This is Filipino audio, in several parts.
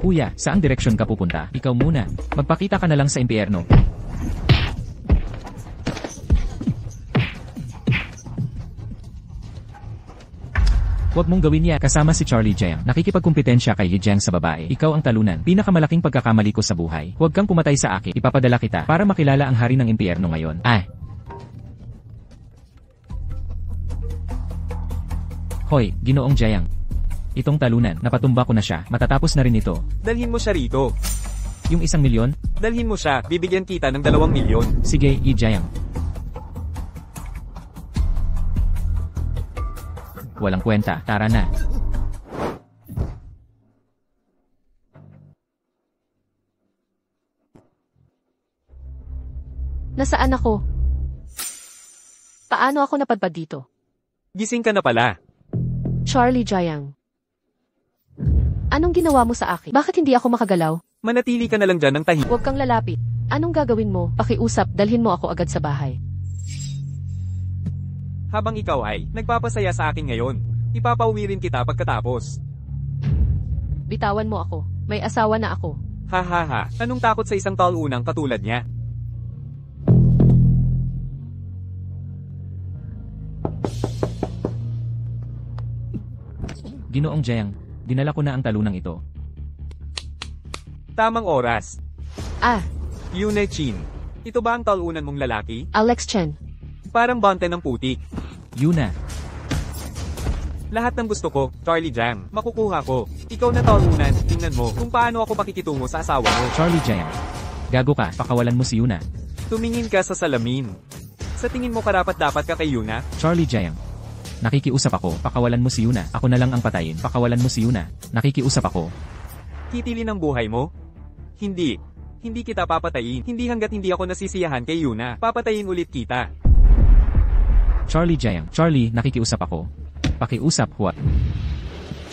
Kuya, saang direksyon ka pupunta? Ikaw muna. Magpakita ka na lang sa impyerno. Huwag mong gawin yan. Kasama si Charlie Jiang. Nakikipagkumpetensya kay Li Jiang sa babae. Ikaw ang talunan. Pinakamalaking pagkakamali ko sa buhay. Huwag kang pumatay sa akin. Ipapadala kita para makilala ang hari ng impyerno ngayon. Hoy, Ginoong Jiang. Itong talunan, napatumba ko na siya. Matatapos na rin ito. Dalhin mo siya rito. Yung 1 milyon? Dalhin mo siya. Bibigyan kita ng 2 milyon. Sige, Li Jiang. Walang kwenta. Tara na. Nasaan ako? Paano ako napadpad dito? Gising ka na pala. Charlie Jiang. Anong ginawa mo sa akin? Bakit hindi ako makagalaw? Manatili ka na lang dyan ng tahimik. Huwag kang lalapit. Anong gagawin mo? Pakiusap, dalhin mo ako agad sa bahay. Habang ikaw ay nagpapasaya sa akin ngayon, ipapauwi rin kita pagkatapos. Bitawan mo ako. May asawa na ako. Ha ha ha, anong takot sa isang talunan katulad niya? Ginoong Jiang, dinala ko na ang talunang ito. Tamang oras. Yune Chin. Ito ba ang talunan mong lalaki? Alex Chen. Parang bante ng putik. Yuna. Lahat ng gusto ko, Charlie Jiang, makukuha ko. Ikaw na talunan, tingnan mo kung paano ako makikitungo sa asawa mo. Charlie Jiang. Gago ka, pakawalan mo si Yuna. Tumingin ka sa salamin. Sa tingin mo karapat-dapat ka kay Yuna? Charlie Jiang. Nakikiusap ako, pakawalan mo si Yuna. Ako na lang ang patayin, pakawalan mo si Yuna. Nakikiusap ako. Titili ng buhay mo? Hindi. Hindi kita papatayin. Hindi hanggat hindi ako nasisiyahan kay Yuna. Papatayin ulit kita. Charlie Jiang. Charlie, nakikiusap ako. Pakiusap, huwag.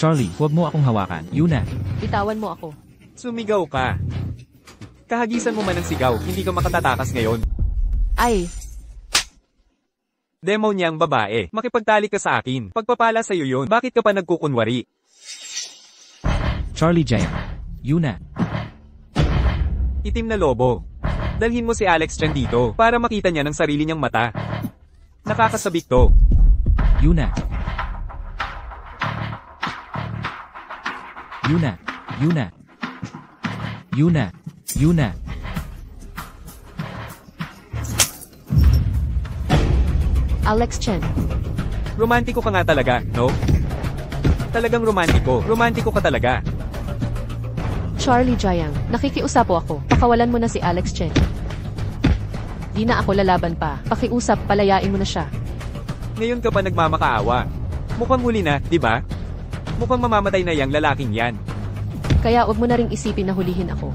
Charlie, huwag mo akong hawakan. Yuna. Bitawan mo ako. Sumigaw ka. Kahagisan mo man ng sigaw, hindi ka makatatakas ngayon. Demo niyang babae. Makipagtalik ka sa akin. Pagpapala sa'yo yun. Bakit ka pa nagkukunwari? Charlie Jiang. Yuna. Itim na lobo. Dalhin mo si Alex Chen dito para makita niya ng sarili niyang mata. Nakakasabik to. Yuna. Yuna. Yuna. Yuna. Yuna. Alex Chen. Romantiko ka nga talaga, no? Talagang romantiko. Romantiko ka talaga. Charlie Jiang. Nakikiusap ako. Pakawalan mo na si Alex Chen. Di na ako lalaban pa. Pakiusap, palayain mo na siya. Ngayon ka pa nagmamakaawa. Mukhang huli na, di ba? Mukhang mamamatay na yang lalaking yan. Kaya wag mo na ring isipin na hulihin ako.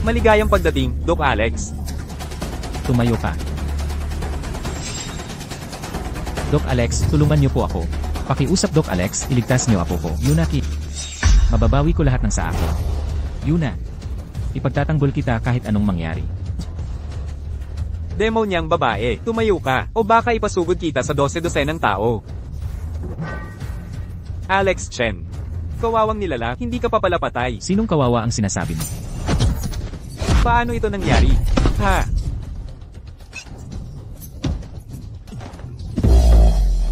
Maligayang pagdating, Doc Alex. Tumayo ka. Doc Alex, tulungan niyo po ako. Pakiusap Doc Alex, iligtas niyo ako ko. Yuna ki. Mababawi ko lahat ng sa akin. Yuna. Ipagtatanggol kita kahit anong mangyari. Demo niyang babae, tumayo ka, o baka ipasugod kita sa 12 ng tao. Alex Chen. Kawawang nilala, hindi ka pa pala patay. Sinong kawawa ang sinasabi mo? Paano ito nangyari?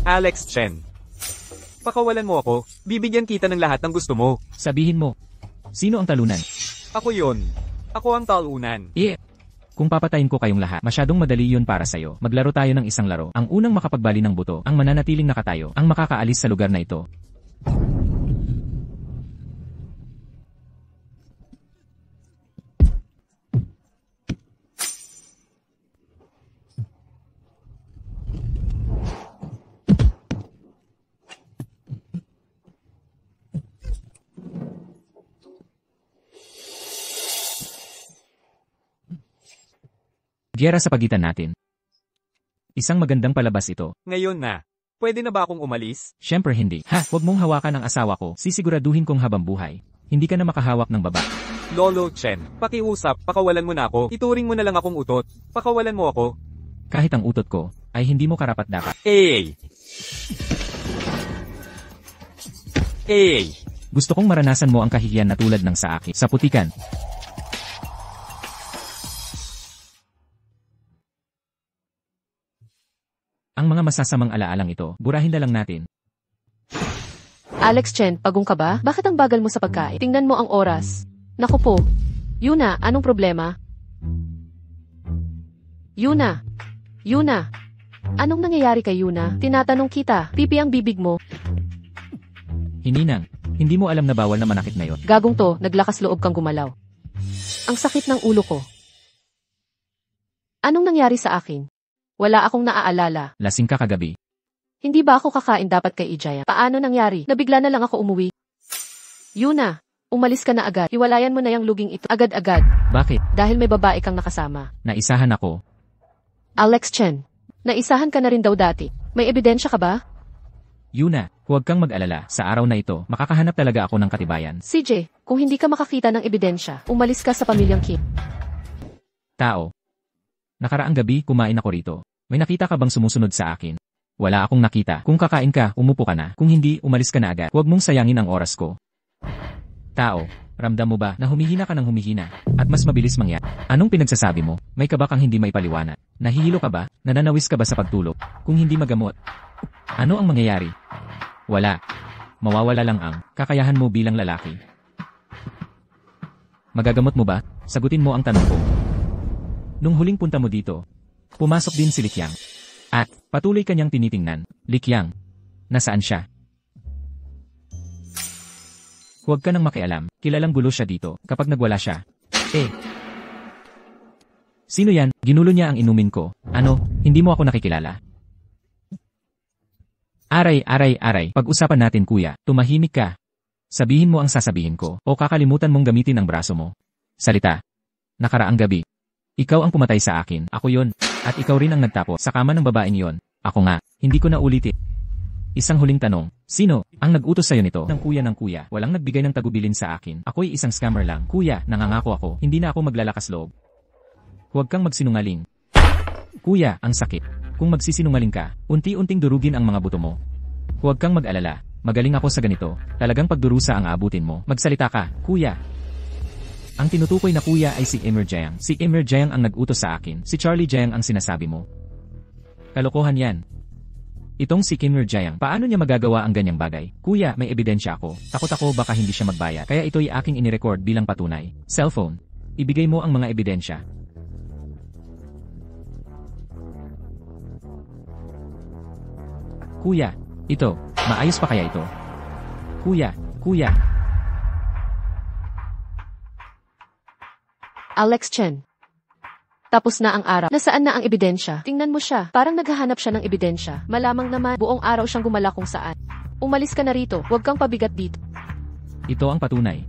Alex Chen. Pakawalan mo ako, bibigyan kita ng lahat ng gusto mo. Sabihin mo. Sino ang talunan? Ako yon. Ako ang talunan. Kung papatayin ko kayong lahat, masyadong madali yun para sa'yo. Maglaro tayo ng isang laro. Ang unang makapagbali ng buto, ang mananatiling nakatayo, ang makakaalis sa lugar na ito. Giyera sa pagitan natin. Isang magandang palabas ito. Ngayon na. Pwede na ba akong umalis? Siyempre hindi. Huwag mong hawakan ang asawa ko. Sisiguraduhin kong habang buhay. Hindi ka na makahawak ng baba. Lolo Chen, pakiusap, pakawalan mo na ako. Ituring mo na lang akong utot. Pakawalan mo ako. Kahit ang utot ko, ay hindi mo karapat-dapat. Hey! Hey! Gusto kong maranasan mo ang kahihiyan na tulad ng sa akin. Sa putikan. Ang mga masasamang alaalang ito, burahin na lang natin. Alex Chen, pagong ka ba? Bakit ang bagal mo sa pagkain? Tingnan mo ang oras. Naku po. Yuna, anong problema? Yuna. Yuna. Anong nangyayari kay Yuna? Tinatanong kita. Pipi ang bibig mo. Hininang, hindi mo alam na bawal na manakit ngayon. Gagong to, naglakas loob kang gumalaw. Ang sakit ng ulo ko. Anong nangyari sa akin? Wala akong naaalala. Lasing ka kagabi. Hindi ba ako kakain dapat kay Ijaya? Paano nangyari? Nabigla na lang ako umuwi. Yuna, umalis ka na agad. Hiwalayan mo na yung luging ito. Agad-agad. Bakit? Dahil may babae kang nakasama. Naisahan ako. Alex Chen, naisahan ka na rin daw dati. May ebidensya ka ba? Yuna, huwag kang mag-alala. Sa araw na ito, makakahanap talaga ako ng katibayan. CJ, kung hindi ka makakita ng ebidensya, umalis ka sa pamilyang Kim. Tao. Nakaraang gabi, kumain ako rito. May nakita ka bang sumusunod sa akin? Wala akong nakita. Kung kakain ka, umupo ka na. Kung hindi, umalis ka na agad. Huwag mong sayangin ang oras ko. Tao, ramdam mo ba na humihina ka ng humihina at mas mabilis mangyari? Anong pinagsasabi mo? May kaba kang hindi may paliwanag. Nahihilo ka ba? Nananawis ka ba sa pagtulog? Kung hindi magamot, ano ang mangyayari? Wala. Mawawala lang ang kakayahan mo bilang lalaki. Magagamot mo ba? Sagutin mo ang tanong ko. Nung huling punta mo dito, pumasok din si Likyang. At patuloy kanyang tinitingnan. Likyang, nasaan siya? Huwag ka nang makialam, kilalang gulo siya dito kapag nagwala siya. Sino yan? Ginulo niya ang inumin ko. Ano, hindi mo ako nakikilala? Aray. Pag-usapan natin kuya, tumahimik ka. Sabihin mo ang sasabihin ko o kakalimutan mong gamitin ang braso mo. Salita. Nakaraang gabi. Ikaw ang pumatay sa akin, ako yon. At ikaw rin ang nagtapo sa kama ng babaeng yon. Ako nga, hindi ko na ulitin. Isang huling tanong, sino ang nag-utos sa'yo nito? Ng kuya. Walang nagbigay ng tagubilin sa akin. Ako'y isang scammer lang. Kuya, nangangako ako, hindi na ako maglalakas loob. Huwag kang magsinungaling. Kuya, ang sakit. Kung magsisinungaling ka, unti-unting durugin ang mga buto mo. Huwag kang mag-alala. Magaling ako sa ganito. Talagang pagdurusa ang aabutin mo. Magsalita ka, kuya. Ang tinutukoy na kuya ay si Emir Jiang. Si Emir Jiang ang nag-utos sa akin. Si Charlie Jiang ang sinasabi mo. Kalokohan yan. Itong si Emir Jiang, paano niya magagawa ang ganyang bagay? Kuya, may ebidensya ako. Takot ako baka hindi siya magbayad. Kaya ito'y aking inirecord bilang patunay. Cellphone. Ibigay mo ang mga ebidensya. Kuya, ito. Maayos pa kaya ito? Kuya. Alex Chen. Tapos na ang araw. Nasaan na ang ebidensya? Tingnan mo siya. Parang naghahanap siya ng ebidensya. Malamang naman, buong araw siyang gumala kung saan. Umalis ka na rito. Huwag kang pabigat dito. Ito ang patunay.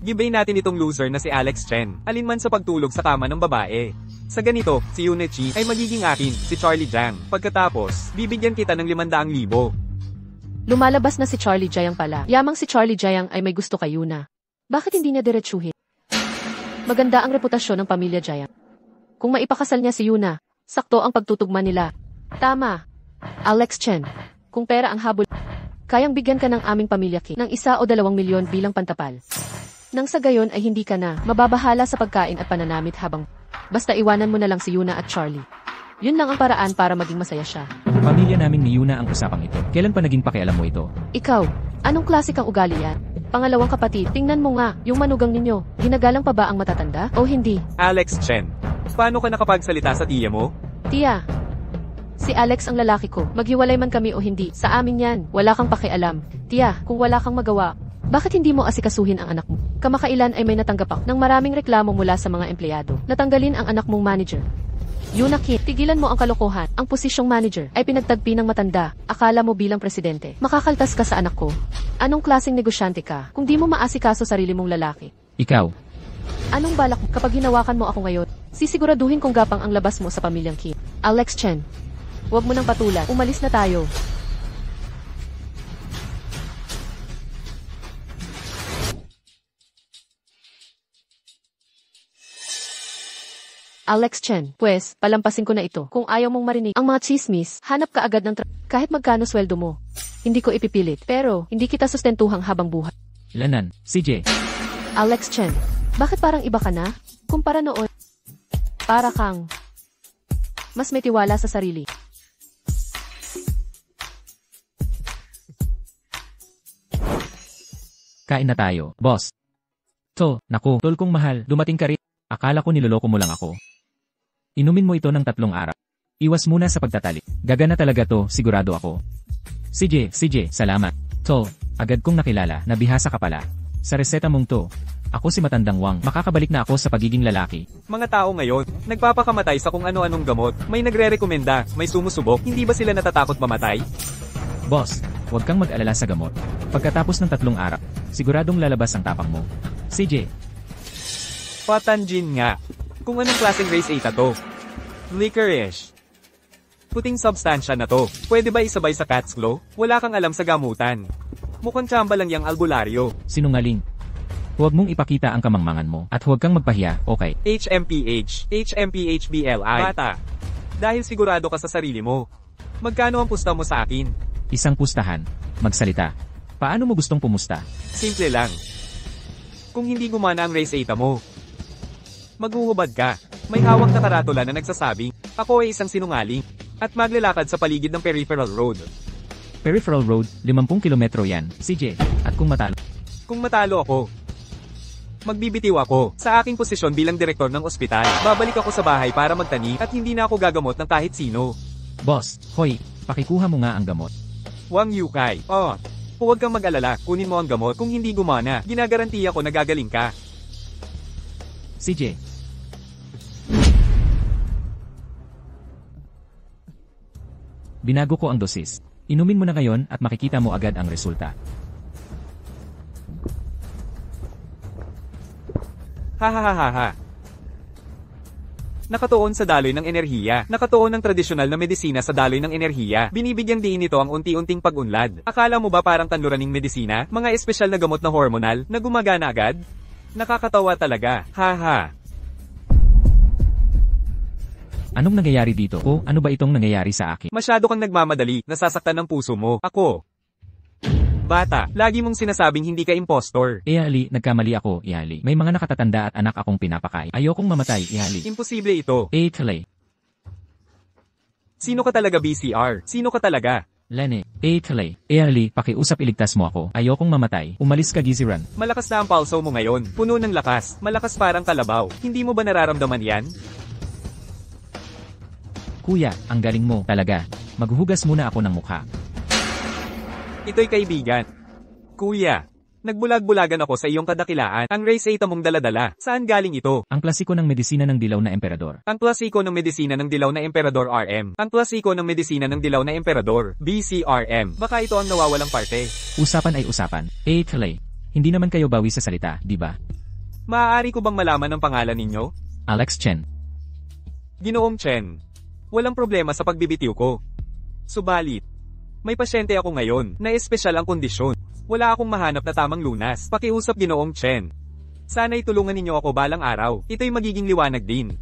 Gibay natin itong loser na si Alex Chen. Alinman sa pagtulog sa kama ng babae. Sa ganito, si Yunechi ay magiging akin, si Charlie Jiang. Pagkatapos, bibigyan kita ng 500,000. Lumalabas na si Charlie Jiang pala. Yamang si Charlie Jiang ay may gusto kay Yuna. Bakit hindi niya diretsuhin? Maganda ang reputasyon ng pamilya Jiang. Kung maipakasal niya si Yuna, sakto ang pagtutugma nila. Tama. Alex Chen, kung pera ang habol, kayang bigyan ka ng aming pamilya Kim ng 1 o 2 milyon bilang pantapal. Nang sa gayon ay hindi ka na mababahala sa pagkain at pananamit habang basta iwanan mo na lang si Yuna at Charlie. Yun lang ang paraan para maging masaya siya. Pamilya namin ni Yuna ang usapang ito. Kailan pa naging pakialam mo ito? Ikaw, anong klase kang ugali yan? Pangalawang kapatid, tingnan mo nga, yung manugang ninyo. Ginagalang pa ba ang matatanda? O hindi? Alex Chen, paano ka nakapagsalita sa tiya mo? Tia, si Alex ang lalaki ko. Maghiwalay man kami o hindi, sa amin yan. Wala kang pakialam. Tia, kung wala kang magawa, bakit hindi mo asikasuhin ang anak mo? Kamakailan ay may natanggap ako ng maraming reklamo mula sa mga empleyado. Natanggalin ang anak mong manager. Yuna Kim, tigilan mo ang kalokohan. Ang posisyong manager ay pinagtagpi ng matanda. Akala mo bilang presidente, makakaltas ka sa anak ko. Anong klaseng negosyante ka kung di mo maasikaso sarili mong lalaki? Ikaw. Anong balak mo kapag hinawakan mo ako ngayon? Sisiguraduhin kong gapang ang labas mo sa pamilyang Kim. Alex Chen, huwag mo nang patulan. Umalis na tayo. Alex Chen, pwes, palampasin ko na ito. Kung ayaw mong marinig ang mga chismis, hanap ka agad ng kahit magkano sweldo mo. Hindi ko ipipilit, pero hindi kita sustentuhang habang buhay. Lanan, CJ. Alex Chen, bakit parang iba ka na? Kumpara noon, para kang mas may tiwala sa sarili. Kain na tayo, boss. So, naku, tol kong mahal, dumating ka rin. Akala ko niloloko mo lang ako. Inumin mo ito ng 3 araw. Iwas muna sa pagtatali. Gagana talaga to, sigurado ako. CJ, salamat. So, agad kong nakilala na bihasa ka pala. Sa reseta mong to, ako si Matandang Wang, makakabalik na ako sa pagiging lalaki. Mga tao ngayon, nagpapakamatay sa kung ano-anong gamot, may nagre-rekomenda, may sumusubok, hindi ba sila natatakot mamatay? Boss, huwag kang mag-alala sa gamot. Pagkatapos ng 3 araw, siguradong lalabas ang tapang mo. CJ, Patanjin nga. Kung anong klaseng race 8 to? Licorice. Puting substansya na to. Pwede ba isabay sa cat's claw? Wala kang alam sa gamutan. Mukhang tsamba lang yang albularyo. sinungaling. Huwag mong ipakita ang kamangmangan mo at huwag kang magpahiya, okay? HMPHBLI. Bata. Dahil sigurado ka sa sarili mo. Magkano ang pusta mo sa akin? Isang pustahan. Magsalita. Paano mo gustong pumusta? Simple lang. Kung hindi gumana ang race 8 mo, maghuhubad ka. May hawak na karatula na nagsasabing, ako ay isang sinungaling, at maglalakad sa paligid ng peripheral road. Peripheral Road, 50 kilometro yan, CJ. At kung matalo, Kung matalo ako, magbibitiw ako sa aking posisyon bilang direktor ng ospital. Babalik ako sa bahay para magtani at hindi na ako gagamot ng kahit sino. boss, hoy, pakikuha mo nga ang gamot. Wang Yukay. Oh, huwag kang mag-alala, kunin mo ang gamot. Kung hindi gumana, ginagarantiya ko na gagaling ka. CJ. Binago ko ang dosis. Inumin mo na ngayon at makikita mo agad ang resulta. Hahaha. Nakatuon sa daloy ng enerhiya. Nakatuon ng tradisyonal na medisina sa daloy ng enerhiya. Binibigyang diin nito ang unti-unting pag-unlad. Akala mo ba parang tanluraning medisina? Mga espesyal na gamot na hormonal na gumagana agad? Nakakatawa talaga. Haha. Anong nangyayari dito? O ano ba itong nangyayari sa akin? Masyado kang nagmamadali, nasasaktan ng puso mo. Ako. Bata, lagi mong sinasabing hindi ka impostor. Ali, nagkamali ako, Ali. May mga nakatatanda at anak akong pinapakain. Ayokong mamatay, Ali. Imposible ito. Clay. Sino ka talaga, BCR? Sino ka talaga? Lene. Clay. Ali, pakiusap iligtas mo ako. Ayokong mamatay. Umalis ka, Giziran. Malakas na ang pulso mo ngayon. Puno ng lakas. Malakas parang kalabaw. Hindi mo ba nararamdaman yan? Kuya, ang galing mo, talaga. Maghuhugas muna ako ng mukha. Ito'y kaibigan. Kuya, nagbulag-bulagan ako sa iyong kadakilaan. Ang race 8 mong daladala. Saan galing ito? Ang klasiko ng medisina ng dilaw na emperador. Ang klasiko ng medisina ng dilaw na emperador RM. Ang klasiko ng medisina ng dilaw na emperador BCRM. Baka ito ang nawawalang parte. Usapan ay usapan. Clay. Hindi naman kayo bawi sa salita, di ba? Maaari ko bang malaman ang pangalan ninyo? Alex Chen. Ginoong Chen. Walang problema sa pagbibitiw ko. Subalit, may pasyente ako ngayon na espesyal ang kondisyon. Wala akong mahanap na tamang lunas. Pakiusap, Ginoong Chen. Sana'y tulungan ninyo ako balang araw. Ito'y magiging liwanag din.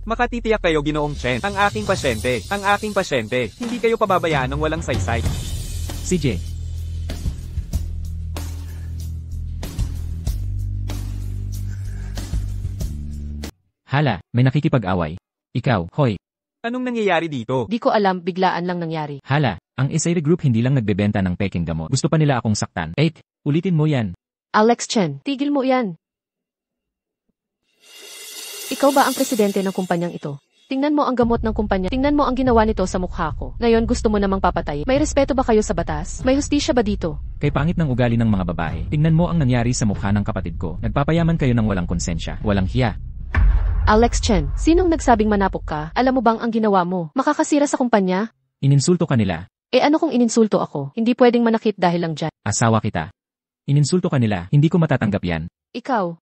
Makatitiyak kayo, Ginoong Chen. Ang aking pasyente. Ang aking pasyente. Hindi kayo pababayaan ng walang saysay. CJ. Hala, may nakikipag-away. Ikaw, hoy. Anong nangyayari dito? Di ko alam, biglaan lang nangyari. Hala, ang Esaire Group hindi lang nagbebenta ng peking gamot. Gusto pa nila akong saktan. Ulitin mo yan. Alex Chen, tigil mo yan. Ikaw ba ang presidente ng kumpanyang ito? Tingnan mo ang gamot ng kumpanya. Tingnan mo ang ginawa nito sa mukha ko. Ngayon gusto mo namang papatay. May respeto ba kayo sa batas? May hustisya ba dito? Kay pangit ng ugali ng mga babae. Tingnan mo ang nangyari sa mukha ng kapatid ko. Nagpapayaman kayo ng walang konsensya. Walang hiya. Alex Chen, sinong nagsabing manapok ka? Alam mo bang ang ginawa mo? Makakasira sa kumpanya? Ininsulto ka nila. Ano kung ininsulto ako? Hindi pwedeng manakit dahil lang dyan. Asawa kita. Ininsulto ka nila. Hindi ko matatanggap yan. Ikaw.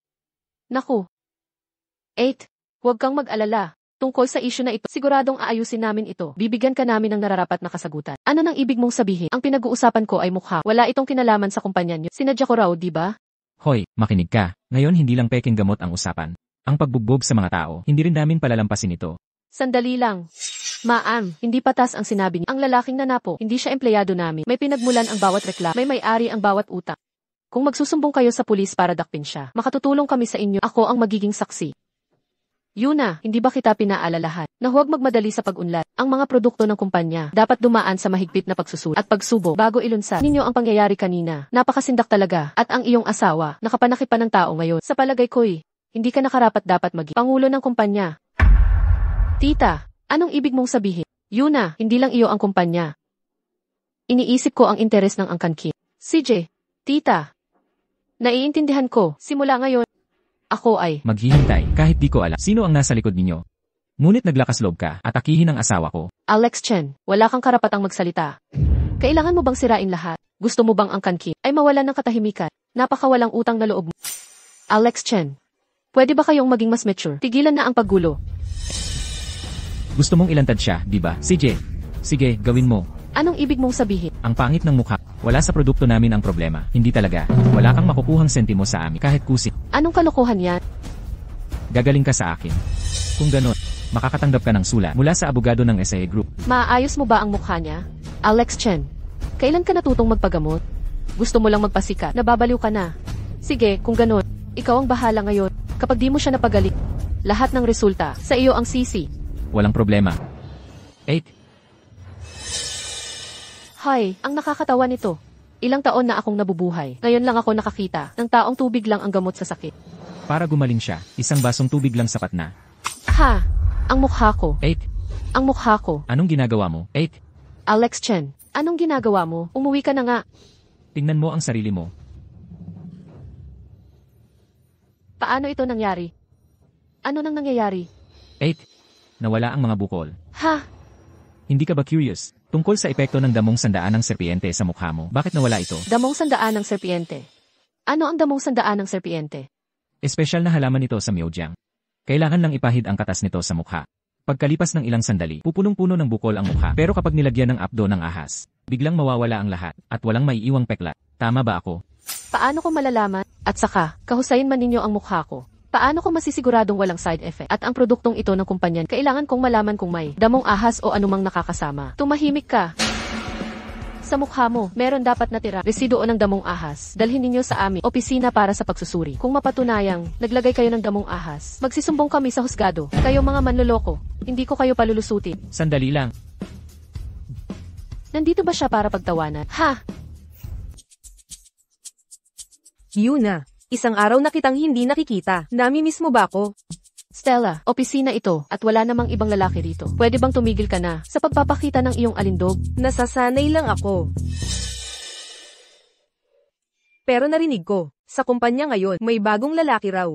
Naku. 8. Huwag kang mag-alala. Tungkol sa issue na ito, siguradong aayusin namin ito. Bibigyan ka namin ng nararapat na kasagutan. Ano nang ibig mong sabihin? Ang pinag-uusapan ko ay mukha. Wala itong kinalaman sa kumpanya niyo. Sinadya ko raw, di ba? Hoy, makinig ka. Ngayon hindi lang peking gamot ang usapan. Ang pagbugbog sa mga tao, hindi rin namin palalampasin ito. Sandali lang. Ma'am, hindi patas ang sinabi niya. Ang lalaking nanapo, hindi siya empleyado namin. May pinagmulan ang bawat reklamo, may may-ari ang bawat utang. Kung magsusumbong kayo sa pulis para dakpin siya, makatutulong kami sa inyo. Ako ang magiging saksi. Yuna, hindi ba kita pinaalalahan na huwag magmadali sa pag-unlad? Ang mga produkto ng kumpanya dapat dumaan sa mahigpit na pagsusuri at pagsubo bago ilunsad. Ninyo ang pangyayari kanina. Napakasindak talaga. At ang iyong asawa, nakapanakip pa ng tao ngayon. Sa palagay ko'y, hindi ka nakarapat dapat maging pangulo ng kumpanya. Tita, anong ibig mong sabihin? Yuna, hindi lang iyo ang kumpanya. Iniisip ko ang interes ng Angkan Kim. CJ, tita, naiintindihan ko, simula ngayon, ako ay Maghihintay, kahit di ko alam sino ang nasa likod ninyo. Ngunit naglakas loob ka, atakihin ang asawa ko. Alex Chen. Wala kang karapatang magsalita. Kailangan mo bang sirain lahat? Gusto mo bang ang Angkan Kim ay mawalan ng katahimikan? Napakawalang utang na loob mo. Alex Chen, pwede ba kayong maging mas mature? Tigilan na ang paggulo. Gusto mong ilantad siya, di ba? CJ, sige, gawin mo. Anong ibig mong sabihin? Ang pangit ng mukha. Wala sa produkto namin ang problema. Hindi talaga. Wala kang makukuhang sentimo sa amin kahit kusi. Anong kalokohan yan? Gagaling ka sa akin. Kung ganon, makakatanggap ka ng sulat mula sa abogado ng SAA Group. Maaayos mo ba ang mukha niya? Alex Chen, kailan ka natutong magpagamot? Gusto mo lang magpasikat, nababaliw ka na. Sige, kung ganon, ikaw ang bahala ngayon. Kapag di mo siya napagaling, lahat ng resulta, sa iyo ang sisi. Walang problema. 8. Hay, ang nakakatawa nito. Ilang taon na akong nabubuhay. Ngayon lang ako nakakita ng taong tubig lang ang gamot sa sakit. Para gumaling siya, isang basong tubig lang sapat na. Ha! Ang mukha ko. 8. Ang mukha ko. Anong ginagawa mo? 8. Alex Chen, anong ginagawa mo? Umuwi ka na nga. Tingnan mo ang sarili mo. Paano ito nangyari? Ano nang nangyayari? 8. Nawala ang mga bukol. Ha! Hindi ka ba curious? Tungkol sa epekto ng damong sandaan ng serpiente sa mukha mo, bakit nawala ito? Damong sandaan ng serpiente. Ano ang damong sandaan ng serpiente? Espesyal na halaman ito sa Myojiang. Kailangan lang ipahid ang katas nito sa mukha. Pagkalipas ng ilang sandali, pupunong-puno ng bukol ang mukha. Pero kapag nilagyan ng apdo ng ahas, biglang mawawala ang lahat at walang maiiwang peklat. Tama ba ako? Paano ko malalaman? At saka, kahusayin man ninyo ang mukha ko. Paano ko masisiguradong walang side effect? At ang produktong ito ng kumpanya, kailangan kong malaman kung may damong ahas o anumang nakakasama. Tumahimik ka. Sa mukha mo, meron dapat natira residuo ng damong ahas. Dalhin ninyo sa aming opisina para sa pagsusuri. Kung mapatunayang naglagay kayo ng damong ahas, magsisumbong kami sa husgado. Kayo mga manloloko, hindi ko kayo palulusutin. Sandali lang. Nandito ba siya para pagtawanan? Ha! Yuna, isang araw na kitang hindi nakikita. Namimiss mo ba ako? Stella, opisina ito at wala namang ibang lalaki rito. Pwede bang tumigil ka na sa pagpapakita ng iyong alindog? Nasasanay lang ako. Pero narinig ko, sa kumpanya ngayon, may bagong lalaki raw.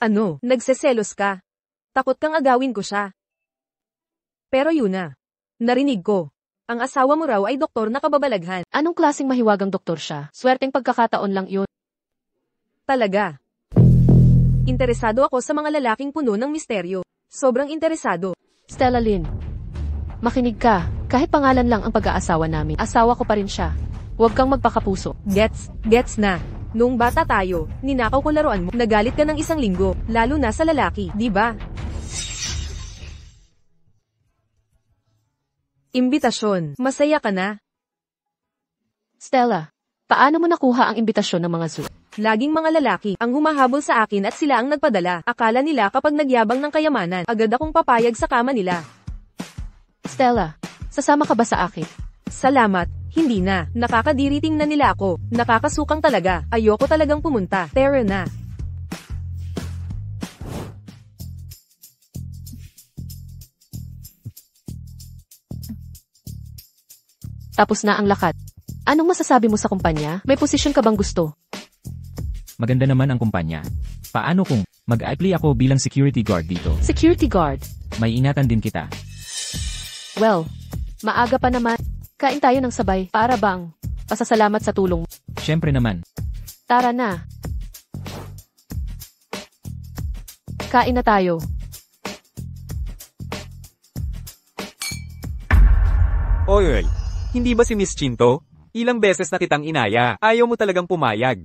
Ano, nagseselos ka? Takot kang agawin ko siya. Pero Yuna, narinig ko, ang asawa mo raw ay doktor na kababalaghan. Anong klaseng mahiwagang doktor siya? Swerteng pagkakataon lang yun. Talaga. Interesado ako sa mga lalaking puno ng misteryo. Sobrang interesado. Stella Lynn, makinig ka. Kahit pangalan lang ang pag-aasawa namin, asawa ko pa rin siya. Huwag kang magpakapuso. Gets na. Nung bata tayo, ninakaw ko laruan mo. Nagalit ka ng 1 linggo, lalo na sa lalaki, di ba? Imbitasyon. Masaya ka na? Stella, paano mo nakuha ang imbitasyon ng mga zoo? Laging mga lalaki ang humahabol sa akin at sila ang nagpadala. Akala nila kapag nagyabang ng kayamanan, agad akong papayag sa kama nila. Stella, sasama ka ba sa akin? Salamat, hindi na. Nakakadiri tingnan nila ako. Nakakasukang talaga. Ayoko talagang pumunta. Tara na. Tapos na ang lakad. Anong masasabi mo sa kumpanya? May posisyon ka bang gusto? Maganda naman ang kumpanya. Paano kung mag-apply ako bilang security guard dito? Security guard. May ingatan din kita. Well, maaga pa naman. Kain tayo ng sabay para bang pasasalamat sa tulong mo. Siyempre naman. Tara na. Kain na tayo. Oy, hindi ba si Miss Chinto? Ilang beses na kitang inaya, ayaw mo talagang pumayag.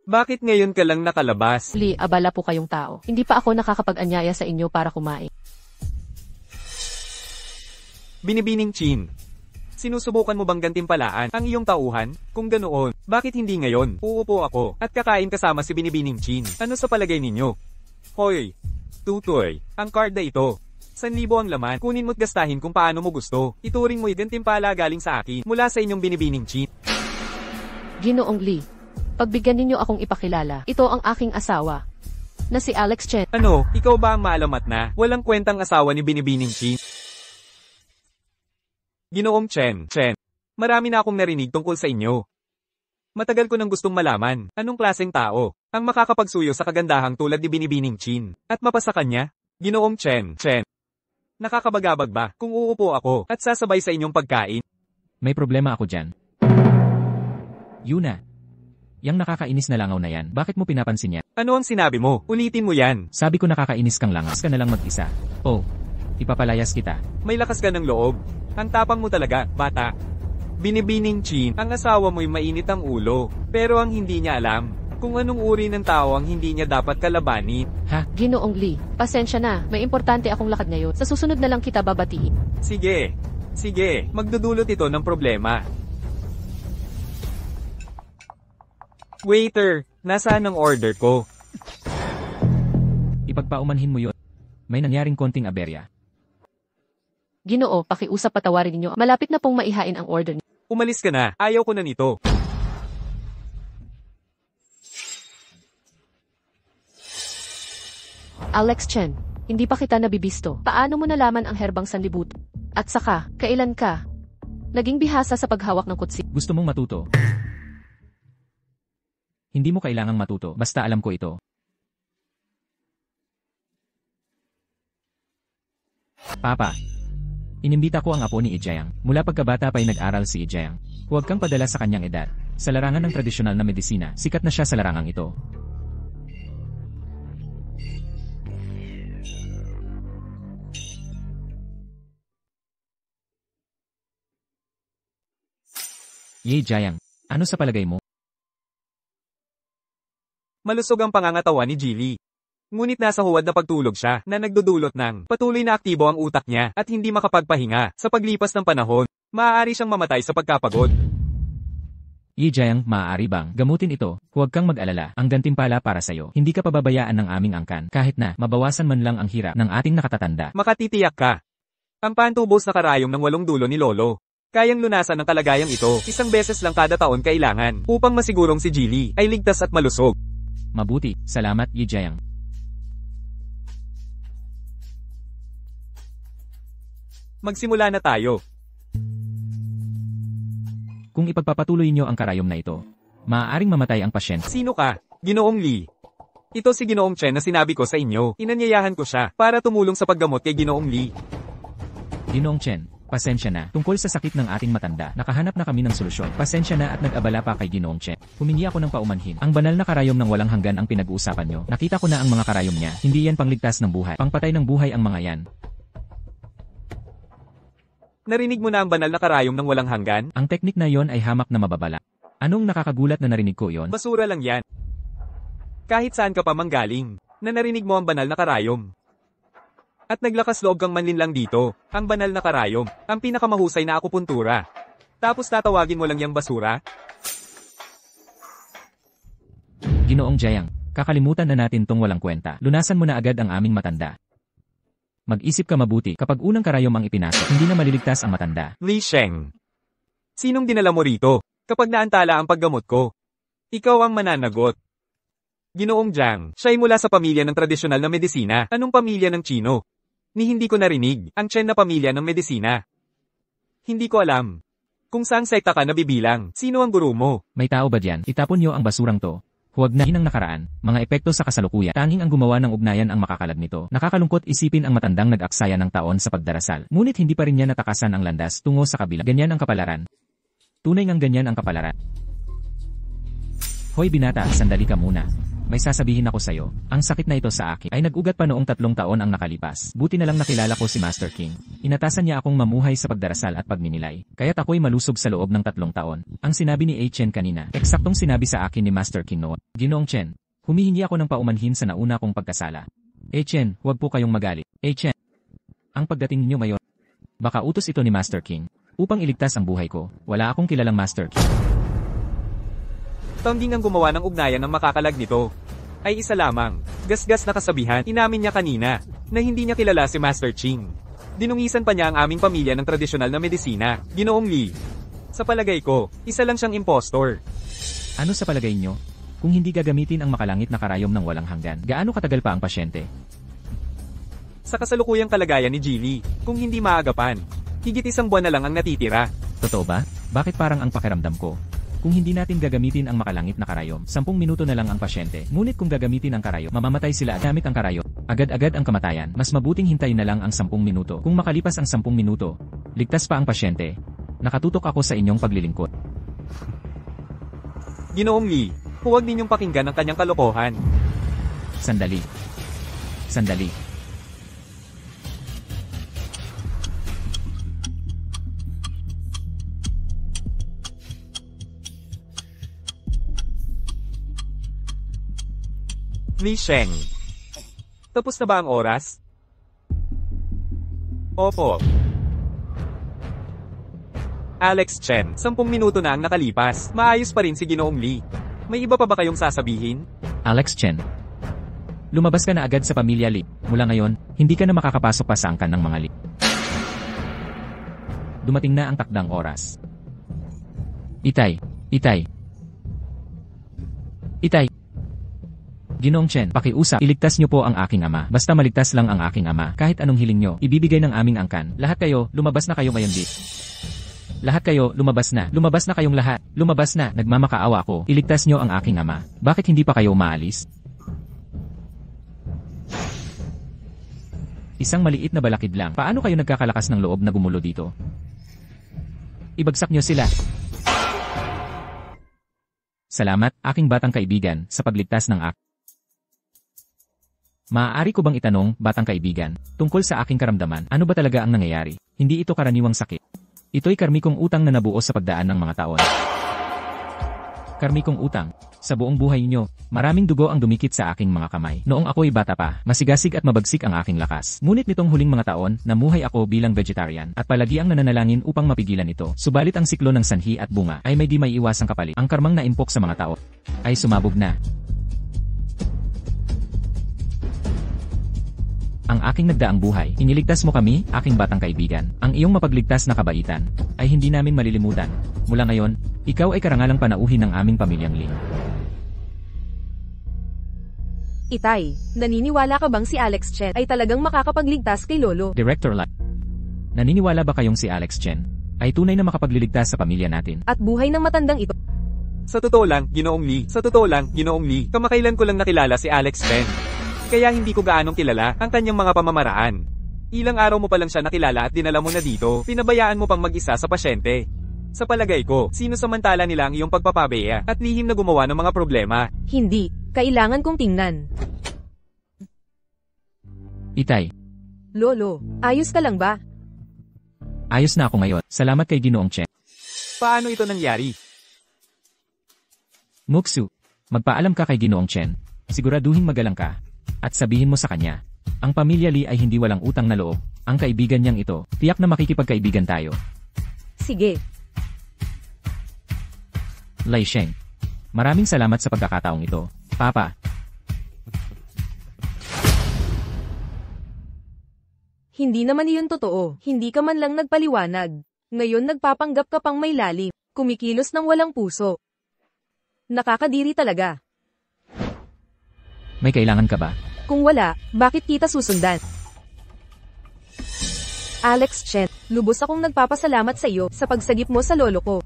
Bakit ngayon ka lang nakalabas? Lee, abala po kayong tao. Hindi pa ako nakakapag-anyaya sa inyo para kumain. Binibining Chin. Sinusubukan mo bang gantimpalaan ang iyong tauhan? Kung ganoon, bakit hindi ngayon? Uupo ako at kakain kasama si Binibining Chin. Ano sa palagay ninyo? Hoy, Tutoy, ang card na ito. 1,000 ang laman. Kunin mo't gastahin kung paano mo gusto. Ituring mo'y gantimpala galing sa akin mula sa inyong Binibining Chin. Ginoong Lee, pagbigyan ninyo akong ipakilala. Ito ang aking asawa, na si Alex Chen. Ano, ikaw ba ang maalamat na? Walang kwentang asawa ni Binibining Chin. Ginoong Chen, marami na akong narinig tungkol sa inyo. Matagal ko nang gustong malaman, anong klaseng tao ang makakapagsuyo sa kagandahang tulad ni Binibining Chin, at mapasa kanya? Ginoong Chen, nakakabagabag ba kung uupo ako at sasabay sa inyong pagkain? May problema ako dyan. Yuna. Yang nakakainis na langaw na yan, bakit mo pinapansin niya? Ano ang sinabi mo? Ulitin mo yan. Sabi ko nakakainis kang langaw. Ka na lang mag-isa. Oh, ipapalayas kita. May lakas ka ng loob. Ang tapang mo talaga, bata. Binibining Chin, ang asawa mo'y mainit ang ulo, pero ang hindi niya alam, kung anong uri ng tao ang hindi niya dapat kalabanin. Ha? Ginoong Lee, pasensya na. May importante akong lakad ngayon. Sa susunod na lang kita babatiin. Sige, magdudulot ito ng problema. Waiter, nasaan ang order ko? Ipagpaumanhin mo yun. May nangyaring konting aberya. Ginoo, pakiusap patawarin ninyo. Malapit na pong maihain ang order niyo. Umalis ka na, ayaw ko na nito. Alex Chen, hindi pa kita nabibisto. Paano mo nalaman ang herbang sanlibutan? At saka, kailan ka naging bihasa sa paghawak ng kutsi? Gusto mong matuto? Hindi mo kailangang matuto, basta alam ko ito. Papa, inimbita ko ang apo ni Ijayang. Mula pagkabata pa'y nag-aral si Ijayang. Huwag kang padala sa kanyang edad. Sa larangan ng tradisyonal na medisina, sikat na siya sa larangang ito. Ye Jayang, ano sa palagay mo? Malusog ang pangangatawan ni Jilly. Ngunit nasa huwad na pagtulog siya na nagdudulot ng patuloy na aktibo ang utak niya at hindi makapagpahinga. Sa paglipas ng panahon, maaari siyang mamatay sa pagkapagod. Ye Jayang, maaari bang gamutin ito? Huwag kang mag-alala, ang gantimpala para sa'yo. Hindi ka pababayaan ng aming angkan kahit na mabawasan man lang ang hirap ng ating nakatatanda. Makatitiyak ka. Ang pantubos na karayom ng 8 dulo ni Lolo. Kayang lunasan ng kalagayang ito, 1 beses lang kada taon kailangan, upang masigurong si Jilly ay ligtas at malusog. Mabuti, salamat Ye Jayang. Magsimula na tayo. Kung ipagpapatuloy niyo ang karayom na ito, maaaring mamatay ang pasyente. Sino ka? Ginoong Lee. Ito si Ginoong Chen na sinabi ko sa inyo. Inanyayahan ko siya para tumulong sa paggamot kay Ginoong Lee. Ginoong Chen, pasensya na. Tungkol sa sakit ng ating matanda, nakahanap na kami ng solusyon. Pasensya na at nag-abala pa kay Ginoong Chen. Humingi ako ng paumanhin. Ang banal na karayom ng walang hanggan ang pinag-uusapan nyo. Nakita ko na ang mga karayom niya. Hindi yan pangligtas ng buhay. Pangpatay ng buhay ang mga yan. Narinig mo na ang banal na karayom ng walang hanggan? Ang teknik na yon ay hamak na mababala. Anong nakakagulat na narinig ko yon? Basura lang yan. Kahit saan ka pa manggaling, na narinig mo ang banal na karayom. At naglakas loob kang manlinlang dito, ang banal na karayom, ang pinakamahusay na akupuntura. Tapos tatawagin mo lang yang basura? Ginoong Jayang, kakalimutan na natin tong walang kwenta. Lunasan mo na agad ang aming matanda. Mag-isip ka mabuti, kapag unang karayom ang ipinasok, hindi na maliligtas ang matanda. Li Sheng. Sinong dinala mo rito? Kapag naantala ang paggamot ko, ikaw ang mananagot. Ginoong Jiang, siya'y mula sa pamilya ng tradisyonal na medisina. Anong pamilya ng Chino? Ni hindi ko narinig, ang Chen na pamilya ng medisina. Hindi ko alam. Kung saang sekta ka nabibilang, sino ang guru mo? May tao ba diyan? Itapon niyo ang basurang to. Huwag na hinang nakaraan, mga epekto sa kasalukuyan. Tanging ang gumawa ng ugnayan ang makakalag nito. Nakakalungkot isipin ang matandang nag-aksaya ng taon sa pagdarasal. Ngunit hindi pa rin niya natakasan ang landas tungo sa kabila. Ganyan ang kapalaran. Tunay ngang ganyan ang kapalaran. Hoy binata, sandali ka muna. may sasabihin ako sa'yo. Ang sakit na ito sa akin ay nag-ugat pa noong 3 taon ang nakalipas. Buti na lang nakilala ko si Master King. Inatasan niya akong mamuhay sa pagdarasal at pagninilay. Kaya't ako'y malusog sa loob ng 3 taon. Ang sinabi ni A. Chen kanina, eksaktong sinabi sa akin ni Master King noon. Ginoong Chen, humihingi ako ng paumanhin sa nauna kong pagkasala. A. Chen, huwag po kayong magalit. A. Chen, ang pagdating ninyo ngayon, baka utos ito ni Master King upang iligtas ang buhay ko. Wala akong kilalang Master King. Tanging ang gumawa ng ugnayan ng makakalag nito ay isa lamang. Gasgas na kasabihan, inamin niya kanina na hindi niya kilala si Master Ching. Dinungisan pa niya ang aming pamilya ng tradisyonal na medisina. Ginoong Lee, sa palagay ko, isa lang siyang impostor. Ano sa palagay nyo? Kung hindi gagamitin ang makalangit na karayom ng walang hanggan, gaano katagal pa ang pasyente? Sa kasalukuyang kalagayan ni Jilly, kung hindi maagapan, higit 1 buwan na lang ang natitira. Totoo ba? Bakit parang ang pakiramdam ko? Kung hindi natin gagamitin ang makalangit na karayom, 10 minuto na lang ang pasyente. Ngunit kung gagamitin ang karayom, mamamatay sila at gamit ang karayom. Agad-agad ang kamatayan. Mas mabuting hintayin na lang ang 10 minuto. Kung makalipas ang 10 minuto, ligtas pa ang pasyente. Nakatutok ako sa inyong paglilingkod. Ginoong Lee, huwag ninyong pakinggan ang kanyang kalokohan. Sandali. Sandali. Li Sheng. Tapos na ba ang oras? Opo. Alex Chen, 10 minuto na ang nakalipas. Maayos pa rin si Ginoong Lee. May iba pa ba kayong sasabihin? Alex Chen. Lumabas ka na agad sa pamilya Lee. Mula ngayon, hindi ka na makakapasok pa sa angkan ng mga Lee. Dumating na ang takdang oras. Itay. Ginoong Chen, pakiusap, iligtas niyo po ang aking ama. Basta maligtas lang ang aking ama. Kahit anong hiling niyo, ibibigay ng aming angkan. Lahat kayo, lumabas na kayo ngayon Lee. Lahat kayo, lumabas na. Lumabas na kayong lahat. Lumabas na, nagmamakaawa ko. Iligtas niyo ang aking ama. Bakit hindi pa kayo umaalis? Isang maliit na balakid lang. Paano kayo nagkakalakas ng loob na gumulo dito? Ibagsak niyo sila. Salamat, aking batang kaibigan, sa pagligtas ng akin. Maaari ko bang itanong, batang kaibigan, tungkol sa aking karamdaman, ano ba talaga ang nangyayari? Hindi ito karaniwang sakit. Ito'y karmikong utang na nabuo sa pagdaan ng mga taon. Karmikong utang. Sa buong buhay niyo, maraming dugo ang dumikit sa aking mga kamay. Noong ako'y bata pa, masigasig at mabagsik ang aking lakas. Ngunit nitong huling mga taon, namuhay ako bilang vegetarian at palagi ang nananalangin upang mapigilan ito. Subalit ang siklo ng sanhi at bunga ay may di may iwasang kapalit. Ang karmang naimpok sa mga tao ay sumabog na. Ang aking nagdaang buhay, iniligtas mo kami, aking batang kaibigan. Ang iyong mapagligtas na kabaitan ay hindi namin malilimutan. Mula ngayon, ikaw ay karangalang panauhin ng aming pamilyang Lee. Itay, naniniwala ka bang si Alex Chen ay talagang makakapagligtas kay Lolo? Director Lai, naniniwala ba kayong si Alex Chen ay tunay na makapagliligtas sa pamilya natin? At buhay ng matandang ito? Sa totoo lang, Ginoong Lee, kamakailan ko lang nakilala si Alex Chen. Kaya hindi ko gaanong kilala ang kanyang mga pamamaraan. Ilang araw mo pa lang siya nakilala at dinala mo na dito, pinabayaan mo pang mag-isa sa pasyente. Sa palagay ko, sino samantala nila ang iyong pagpapabeya at lihim na gumawa ng mga problema? Hindi, kailangan kong tingnan. Itay, Lolo, ayos ka lang ba? ayos na ako ngayon. Salamat kay Ginoong Chen. Paano ito nangyari? Muksu, magpaalam ka kay Ginoong Chen. Siguraduhin magalang ka. At sabihin mo sa kanya, ang pamilya Lee ay hindi walang utang na loob. Ang kaibigan niyang ito, tiyak na makikipagkaibigan tayo. Sige. Lai Sheng, maraming salamat sa pagkakataong ito, Papa. Hindi naman iyon totoo. Hindi ka man lang nagpaliwanag. Ngayon nagpapanggap ka pang may lalim. Kumikilos ng walang puso. Nakakadiri talaga. May kailangan ka ba? Kung wala, bakit kita susundan? Alex Chen, lubos akong nagpapasalamat sa iyo sa pagsagip mo sa lolo ko.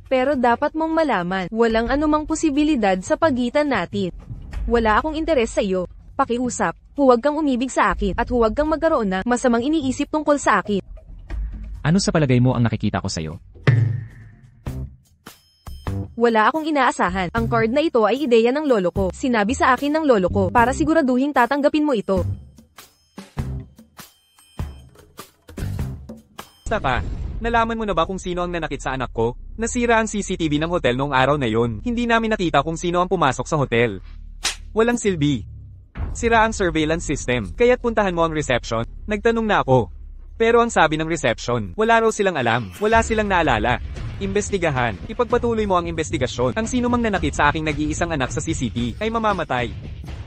Pero dapat mong malaman, walang anumang posibilidad sa pagitan natin. Wala akong interes sa iyo. Pakiusap, huwag kang umibig sa akin at huwag kang magkaroon ng masamang iniisip tungkol sa akin. Ano sa palagay mo ang nakikita ko sa'yo? Wala akong inaasahan. Ang card na ito ay ideya ng lolo ko. Sinabi sa akin ng lolo ko, para siguraduhin tatanggapin mo ito. Saka, nalaman mo na ba kung sino ang nanakit sa anak ko? Nasira ang CCTV ng hotel noong araw na yon. Hindi namin nakita kung sino ang pumasok sa hotel. Walang silbi. Sira ang surveillance system, kaya't puntahan mo ang reception. Nagtanong na ako. Pero ang sabi ng reception, wala raw silang alam, wala silang naalala. Imbestigahan, ipagpatuloy mo ang investigasyon. Ang sino mang nanakit sa aking nag-iisang anak sa CCTV ay mamamatay.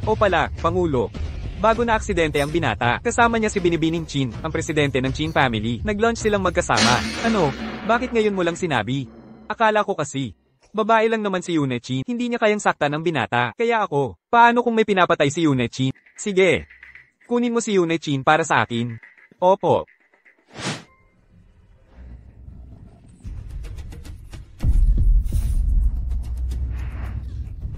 O pala, Pangulo. Bago na aksidente ang binata, kasama niya si Binibining Chin, ang presidente ng Chin family. Nag-lunch silang magkasama. Ano? Bakit ngayon mo lang sinabi? Akala ko kasi, babae lang naman si Yune Chin, hindi niya kayang saktan ng binata. Kaya ako, paano kung may pinapatay si Yune Chin? Sige, kunin mo si Yune Chin para sa akin. Opo.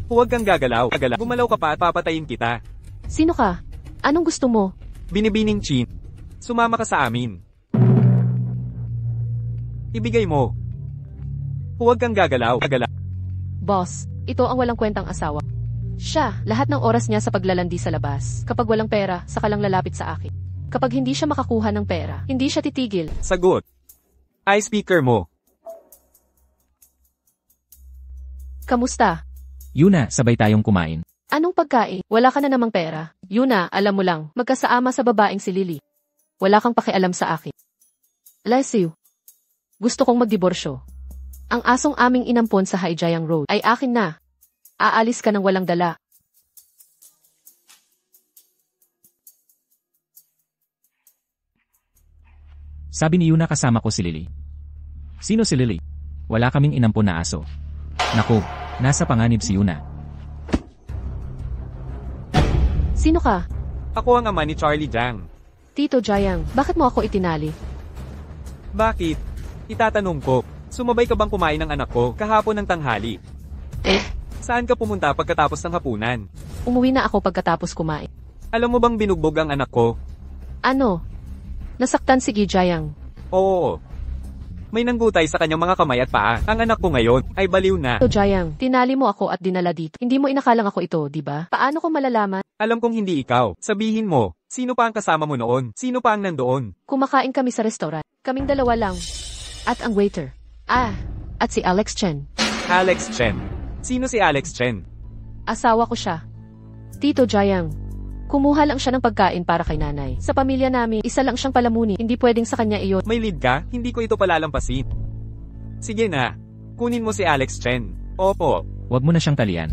Huwag kang gagalaw. Gumalaw ka pa at papatayin kita. Sino ka? Anong gusto mo? Binibining Chin. Sumama ka sa amin. Ibigay mo. Huwag kang gagalaw. Boss, ito ang walang kwentang asawa. Siya, lahat ng oras niya sa paglalandi sa labas. Kapag walang pera, saka lang lalapit sa akin. Kapag hindi siya makakuha ng pera, hindi siya titigil. Sagot. I-speaker mo. Kamusta? Yuna, sabay tayong kumain. Anong pagkain? Wala ka na namang pera. Yuna, alam mo lang, magkasaama sa babaeng si Lily. Wala kang pakialam sa akin. Leslie, gusto kong magdiborsyo. Ang asong aming inampon sa Haijayang Road ay akin na. Aalis ka ng walang dala. Sabi ni Yuna kasama ko si Lily. Sino si Lily? Wala kaming inampon na aso. Naku, nasa panganib si Yuna. Sino ka? Ako ang ama ni Charlie Jiang. Tito Jayang, bakit mo ako itinali? Bakit? Itatanong ko, sumabay ka bang kumain ng anak ko kahapon ng tanghali? Saan ka pumunta pagkatapos ng hapunan? Umuwi na ako pagkatapos kumain. Alam mo bang binugbog ang anak ko? Ano? Nasaktan si Gijayang. Oo. May nanggutay sa kanyang mga kamay at paa. Ang anak ko ngayon ay baliw na. Tito Jayang, tinali mo ako at dinala dito. Hindi mo inakalang ako ito, di ba? Paano ko malalaman? Alam kong hindi ikaw. Sabihin mo, sino pa ang kasama mo noon? Sino pa ang nandoon? Kumakain kami sa restaurant. Kaming dalawa lang. At ang waiter. At si Alex Chen. Alex Chen. Sino si Alex Chen? Asawa ko siya. Tito Jayang, kumuha lang siya ng pagkain para kay nanay. Sa pamilya namin, isa lang siyang palamunin. Hindi pwedeng sa kanya iyon. May lead ka? Hindi ko ito palalampasin. Sige na. Kunin mo si Alex Chen. Opo. Huwag mo na siyang talian.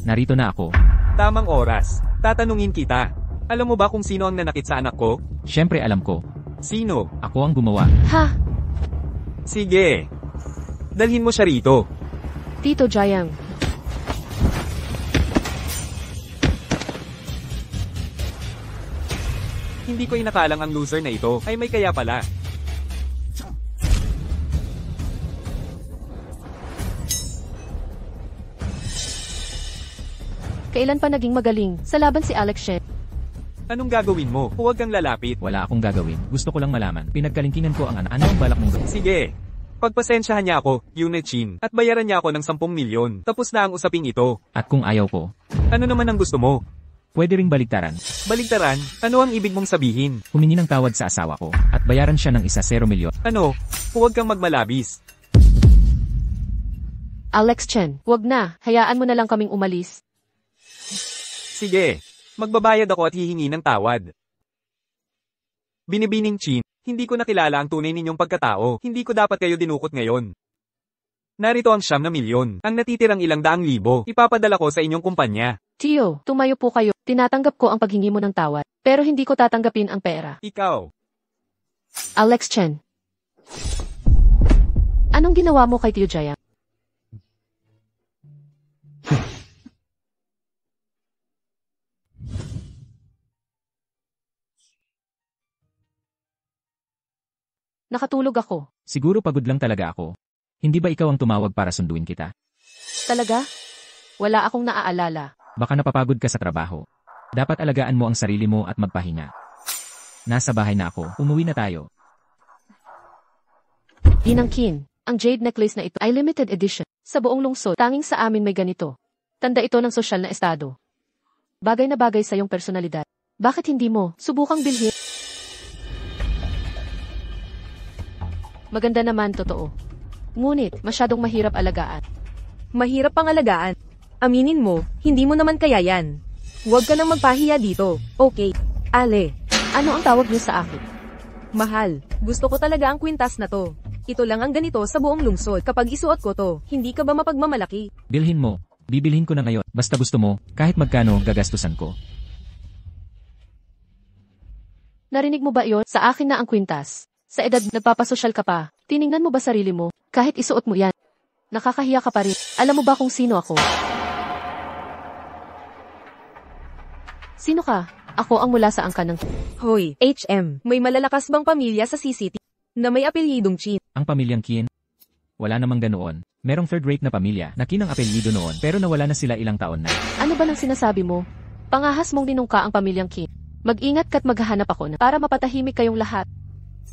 Narito na ako. Tamang oras. Tatanungin kita. Alam mo ba kung sino ang nanakit sa anak ko? Siyempre alam ko. Sino? Ako ang gumawa. Ha? Sige. Dalhin mo siya rito. Tito Jayang. Hindi ko inakalang ang loser na ito ay may kaya pala. Kailan pa naging magaling sa laban si Alex Chen? Anong gagawin mo? Huwag kang lalapit. Wala akong gagawin. Gusto ko lang malaman. Pinagkalingkingan ko ang ano ang balak mong gawin. Sige. Pagpasensyahan niya ako, Yune Chin, at bayaran niya ako ng 10 milyon. Tapos na ang usaping ito. At kung ayaw ko, Ano naman ang gusto mo? pwede ring baligtaran. Baligtaran? Ano ang ibig mong sabihin? Humingi ng tawad sa asawa ko at bayaran siya ng 0 milyon. Ano? Huwag kang magmalabis. Alex Chen, wag na. Hayaan mo na lang kaming umalis. Sige. Magbabayad ako at hihingi ng tawad. Binibining Chin, hindi ko nakilala ang tunay ninyong pagkatao. Hindi ko dapat kayo dinukot ngayon. Narito ang 9 milyon. Ang natitirang 200,000, ipapadala ko sa inyong kumpanya. Tio, tumayo po kayo. Tinatanggap ko ang paghingi mo ng tawad. Pero hindi ko tatanggapin ang pera. Ikaw. Alex Chen. Anong ginawa mo kay Tio Jayang? Nakatulog ako. Siguro pagod lang talaga ako. Hindi ba ikaw ang tumawag para sunduin kita? Talaga? Wala akong naaalala. Baka napapagod ka sa trabaho. Dapat alagaan mo ang sarili mo at magpahinga. Nasa bahay na ako. Umuwi na tayo. Inangkin, Ang jade necklace na ito ay limited edition. Sa buong lungsod, tanging sa amin may ganito. Tanda ito ng sosyal na estado. Bagay na bagay sa iyong personalidad. Bakit hindi mo subukang bilhin? Maganda naman, totoo. Ngunit, masyadong mahirap alagaan. Mahirap pang alagaan. Aminin mo, hindi mo naman kaya yan. Huwag ka nang magpahiya dito. Okay. Ale, Ano ang tawag niyo sa akin? mahal. Gusto ko talaga ang kwintas na to. Ito lang ang ganito sa buong lungsod. Kapag isuot ko to, hindi ka ba mapagmamalaki? Bilhin mo. Bibilhin ko na ngayon. Basta gusto mo, kahit magkano gagastusan ko. Narinig mo ba iyon? Sa akin na ang kwintas. Sa edad nagpapasosyal ka pa, tiningnan mo ba sarili mo? Kahit isuot mo yan. Nakakahiya ka pa rin. Alam mo ba kung sino ako? Sino ka? Ako ang mula sa angkan ng... Hoy, HM, may malalakas bang pamilya sa CCT na may apelyidong Chin? Ang pamilyang Kin? Wala namang ganoon. Merong third-rate na pamilya na Kin ang apelyido noon pero nawala na sila ilang taon na. Ano ba nang sinasabi mo? Pangahas mong ninungka ang pamilyang Kim. Mag-ingat ka't maghahanap ako na para mapatahimik kayong lahat.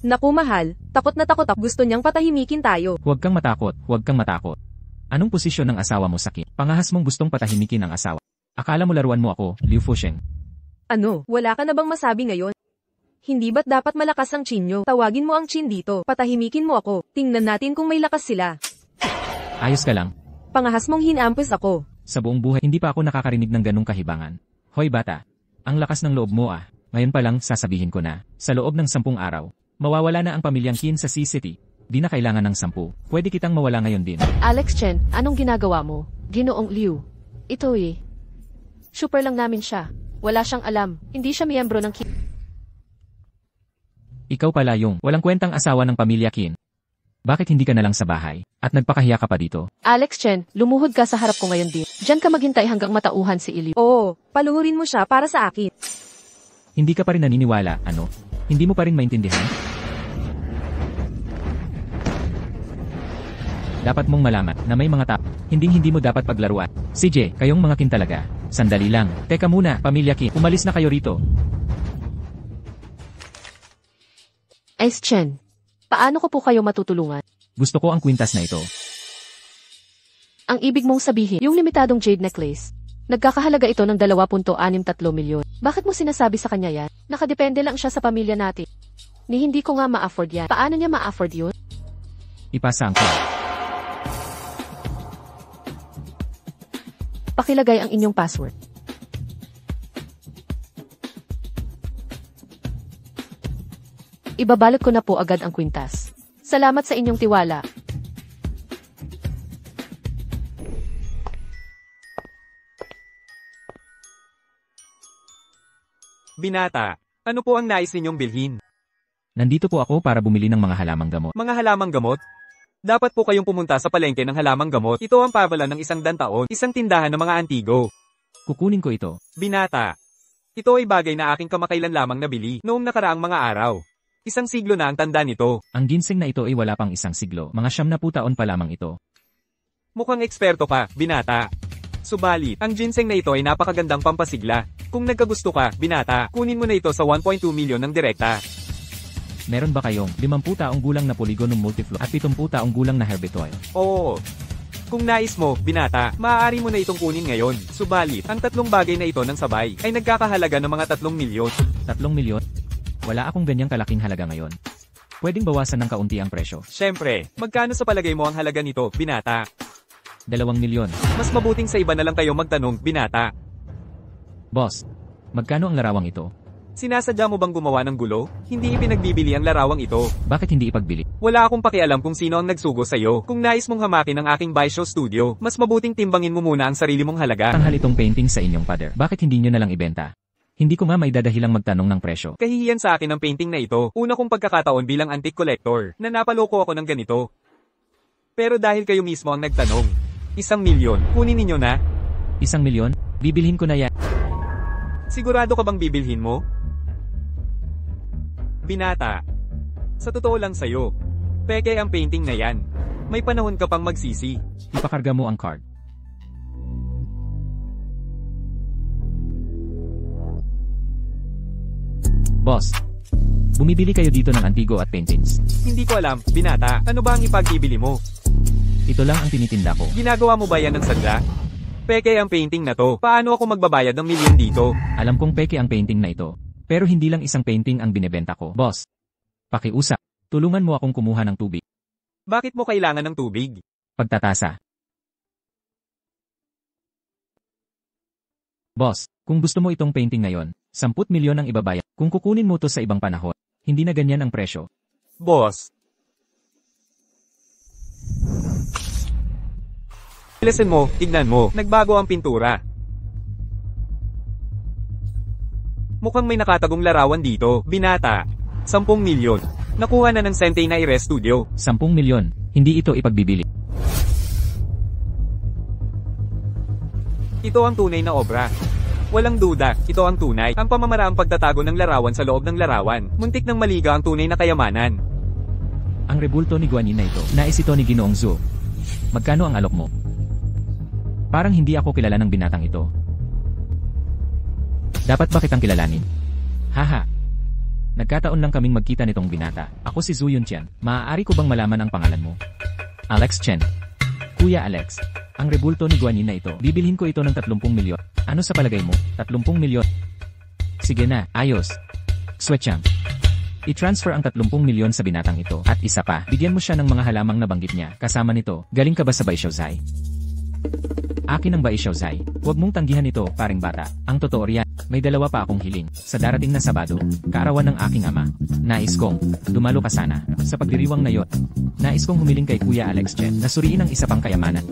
Naku mahal, takot na takot ako. Gusto niyang patahimikin tayo. Huwag kang matakot, huwag kang matakot. Anong posisyon ng asawa mo sa Kin? Pangahas mong gustong patahimikin ang asawa. Akala mo laruan mo ako, Liu Fusheng. Ano, wala ka na bang masabi ngayon? Hindi ba't dapat malakas ang Chin nyo? Tawagin mo ang Chin dito, patahimikin mo ako. Tingnan natin kung may lakas sila. Ayos ka lang. Pangahas mong hinampos ako. Sa buong buhay, hindi pa ako nakakarinig ng ganong kahibangan. Hoy bata, ang lakas ng loob mo ah. Ngayon pa lang sasabihin ko na, sa loob ng 10 araw, mawawala na ang pamilyang Kin sa C-City. Di na kailangan ng 10. Pwede kitang mawala ngayon din. Alex Chen, anong ginagawa mo? Ginoong Liu. Ito eh. Super lang namin siya. Wala siyang alam. Hindi siya miyembro ng Kim. Ikaw pala yung walang kwentang asawa ng pamilya Kin. Bakit hindi ka na lang sa bahay? At nagpakahiya ka pa dito? Alex Chen, lumuhod ka sa harap ko ngayon din. Diyan ka maghintay hanggang matauhan si Iliu. Oo, paluhurin mo siya para sa akin. Hindi ka pa rin naniniwala, ano? Hindi mo pa rin maintindihan? Dapat mong malaman na may mga tao, hindi mo dapat paglaruan. CJ, kayong mga Kin talaga. Sandali lang. Teka muna, pamilya Kin, umalis na kayo rito. Ice Chen, paano ko po kayo matutulungan? Gusto ko ang kwintas na ito. Ang ibig mong sabihin, yung limitadong jade necklace. Nagkakahalaga ito ng 2.63 milyon. Bakit mo sinasabi sa kanya yan? Nakadepende lang siya sa pamilya natin. Ni hindi ko nga ma-afford yan. Paano niya ma-afford yun? Ipasa ang card. Pakilagay ang inyong password. Ibabalot ko na po agad ang kwintas. Salamat sa inyong tiwala. Binata, ano po ang nais ninyong bilhin? Nandito po ako para bumili ng mga halamang gamot. Mga halamang gamot? Dapat po kayong pumunta sa palengke ng halamang gamot. Ito ang pabalan ng 100 taon, isang tindahan ng mga antigo. Kukunin ko ito. Binata, ito ay bagay na aking kamakailan lamang nabili noong nakaraang mga araw. Isang siglo na ang tanda nito. Ang ginseng na ito ay wala pang isang siglo. Mga 70 taon pa lamang ito. Mukhang eksperto ka, binata. Subalit, ang ginseng na ito ay napakagandang pampasigla. Kung nagkagusto ka, binata, kunin mo na ito sa 1.2 milyon ng direkta. Meron ba kayong 50 taong gulang na polygonum multiflow at 70 taong gulang na herbitoil? Oo. Kung nais mo, binata, maaari mo na itong kunin ngayon. Subalit, ang tatlong bagay na ito ng sabay ay nagkakahalaga ng mga 3 milyon. 3 milyon? Wala akong ganyang kalaking halaga ngayon. Pwedeng bawasan ng kaunti ang presyo. Siyempre, magkano sa palagay mo ang halaga nito, binata? 2 milyon. Mas mabuting sa iba na lang kayo magtanong, binata. Boss, magkano ang larawang ito? Sinasadya mo bang gumawa ng gulo? Hindi ipinagbibili ang larawang ito. Bakit hindi ipagbili? Wala akong pakialam kung sino ang nagsugo sa'yo. Kung nais mong hamakin ang aking Baisho Studio, mas mabuting timbangin mo muna ang sarili mong halaga. Tanghal itong painting sa inyong pader. Bakit hindi nyo na lang ibenta? Hindi ko nga may dadahilang magtanong ng presyo. Kahihiyan sa akin ang painting na ito. Una kong pagkakataon bilang antique collector, na napaloko ako ng ganito. Pero dahil kayo mismo ang nagtanong, 1 milyon, kunin ninyo na. 1 milyon? Bibilhin ko na yan. Sigurado ka bang bibilhin mo? Binata, sa totoo lang sa'yo, peke ang painting na yan. May panahon ka pang magsisi. Ipakarga mo ang card. Boss, Bumibili kayo dito ng antigo at paintings. Hindi ko alam, binata, ano ba ang ipagbibili mo? Ito lang ang tinitinda ko. Ginagawa mo ba yan ng sadya? Peke ang painting na to. Paano ako magbabayad ng milyon dito? Alam kong peke ang painting na ito. Pero hindi lang isang painting ang binebenta ko. Boss, pakiusap. Tulungan mo akong kumuha ng tubig. Bakit mo kailangan ng tubig? Pagtatasa. Boss, kung gusto mo itong painting ngayon, 10 milyon ang ibabayad. Kung kukunin mo to sa ibang panahon, hindi na ganyan ang presyo. Boss. Listen mo, tignan mo, nagbago ang pintura. Mukhang may nakatagong larawan dito, binata. 10 milyon. Nakuha na ng Sentei na Ire Studio. 10 milyon, hindi ito ipagbibili. Ito ang tunay na obra. Walang duda, ito ang tunay. Ang pamamaraang pagtatago ng larawan sa loob ng larawan. Muntik ng maliga ang tunay na kayamanan. Ang rebulto ni Guanyin na ito, nais ito ni Ginoong Zhou. Magkano ang alok mo? Parang hindi ako kilala ng binatang ito. Dapat ba kitang kilalanin? Haha. Nagkataon lang kaming magkita nitong binata. Ako si Zhu Yunqian. Maaari ko bang malaman ang pangalan mo? Alex Chen. Kuya Alex. Ang rebulto ni Guanyin na ito, bibilhin ko ito ng 30 milyon. Ano sa palagay mo? 30 milyon? Sige na, ayos. Swechang. I-transfer ang 30 milyon sa binatang ito. At isa pa, bigyan mo siya ng mga halamang nabanggit niya. Kasama nito, galing ka ba sa Baishaozai? Akin ang Baishaozai. Huwag mong tanggihan ito, paring bata. Ang totoo riyan, may dalawa pa akong hiling. Sa darating na Sabado, kaarawan ng aking ama. Nais kong, dumalo ka sana. Sa pagdiriwang na yon, nais kong humiling kay Kuya Alex Chen na suriin ang isa pang kayamanan.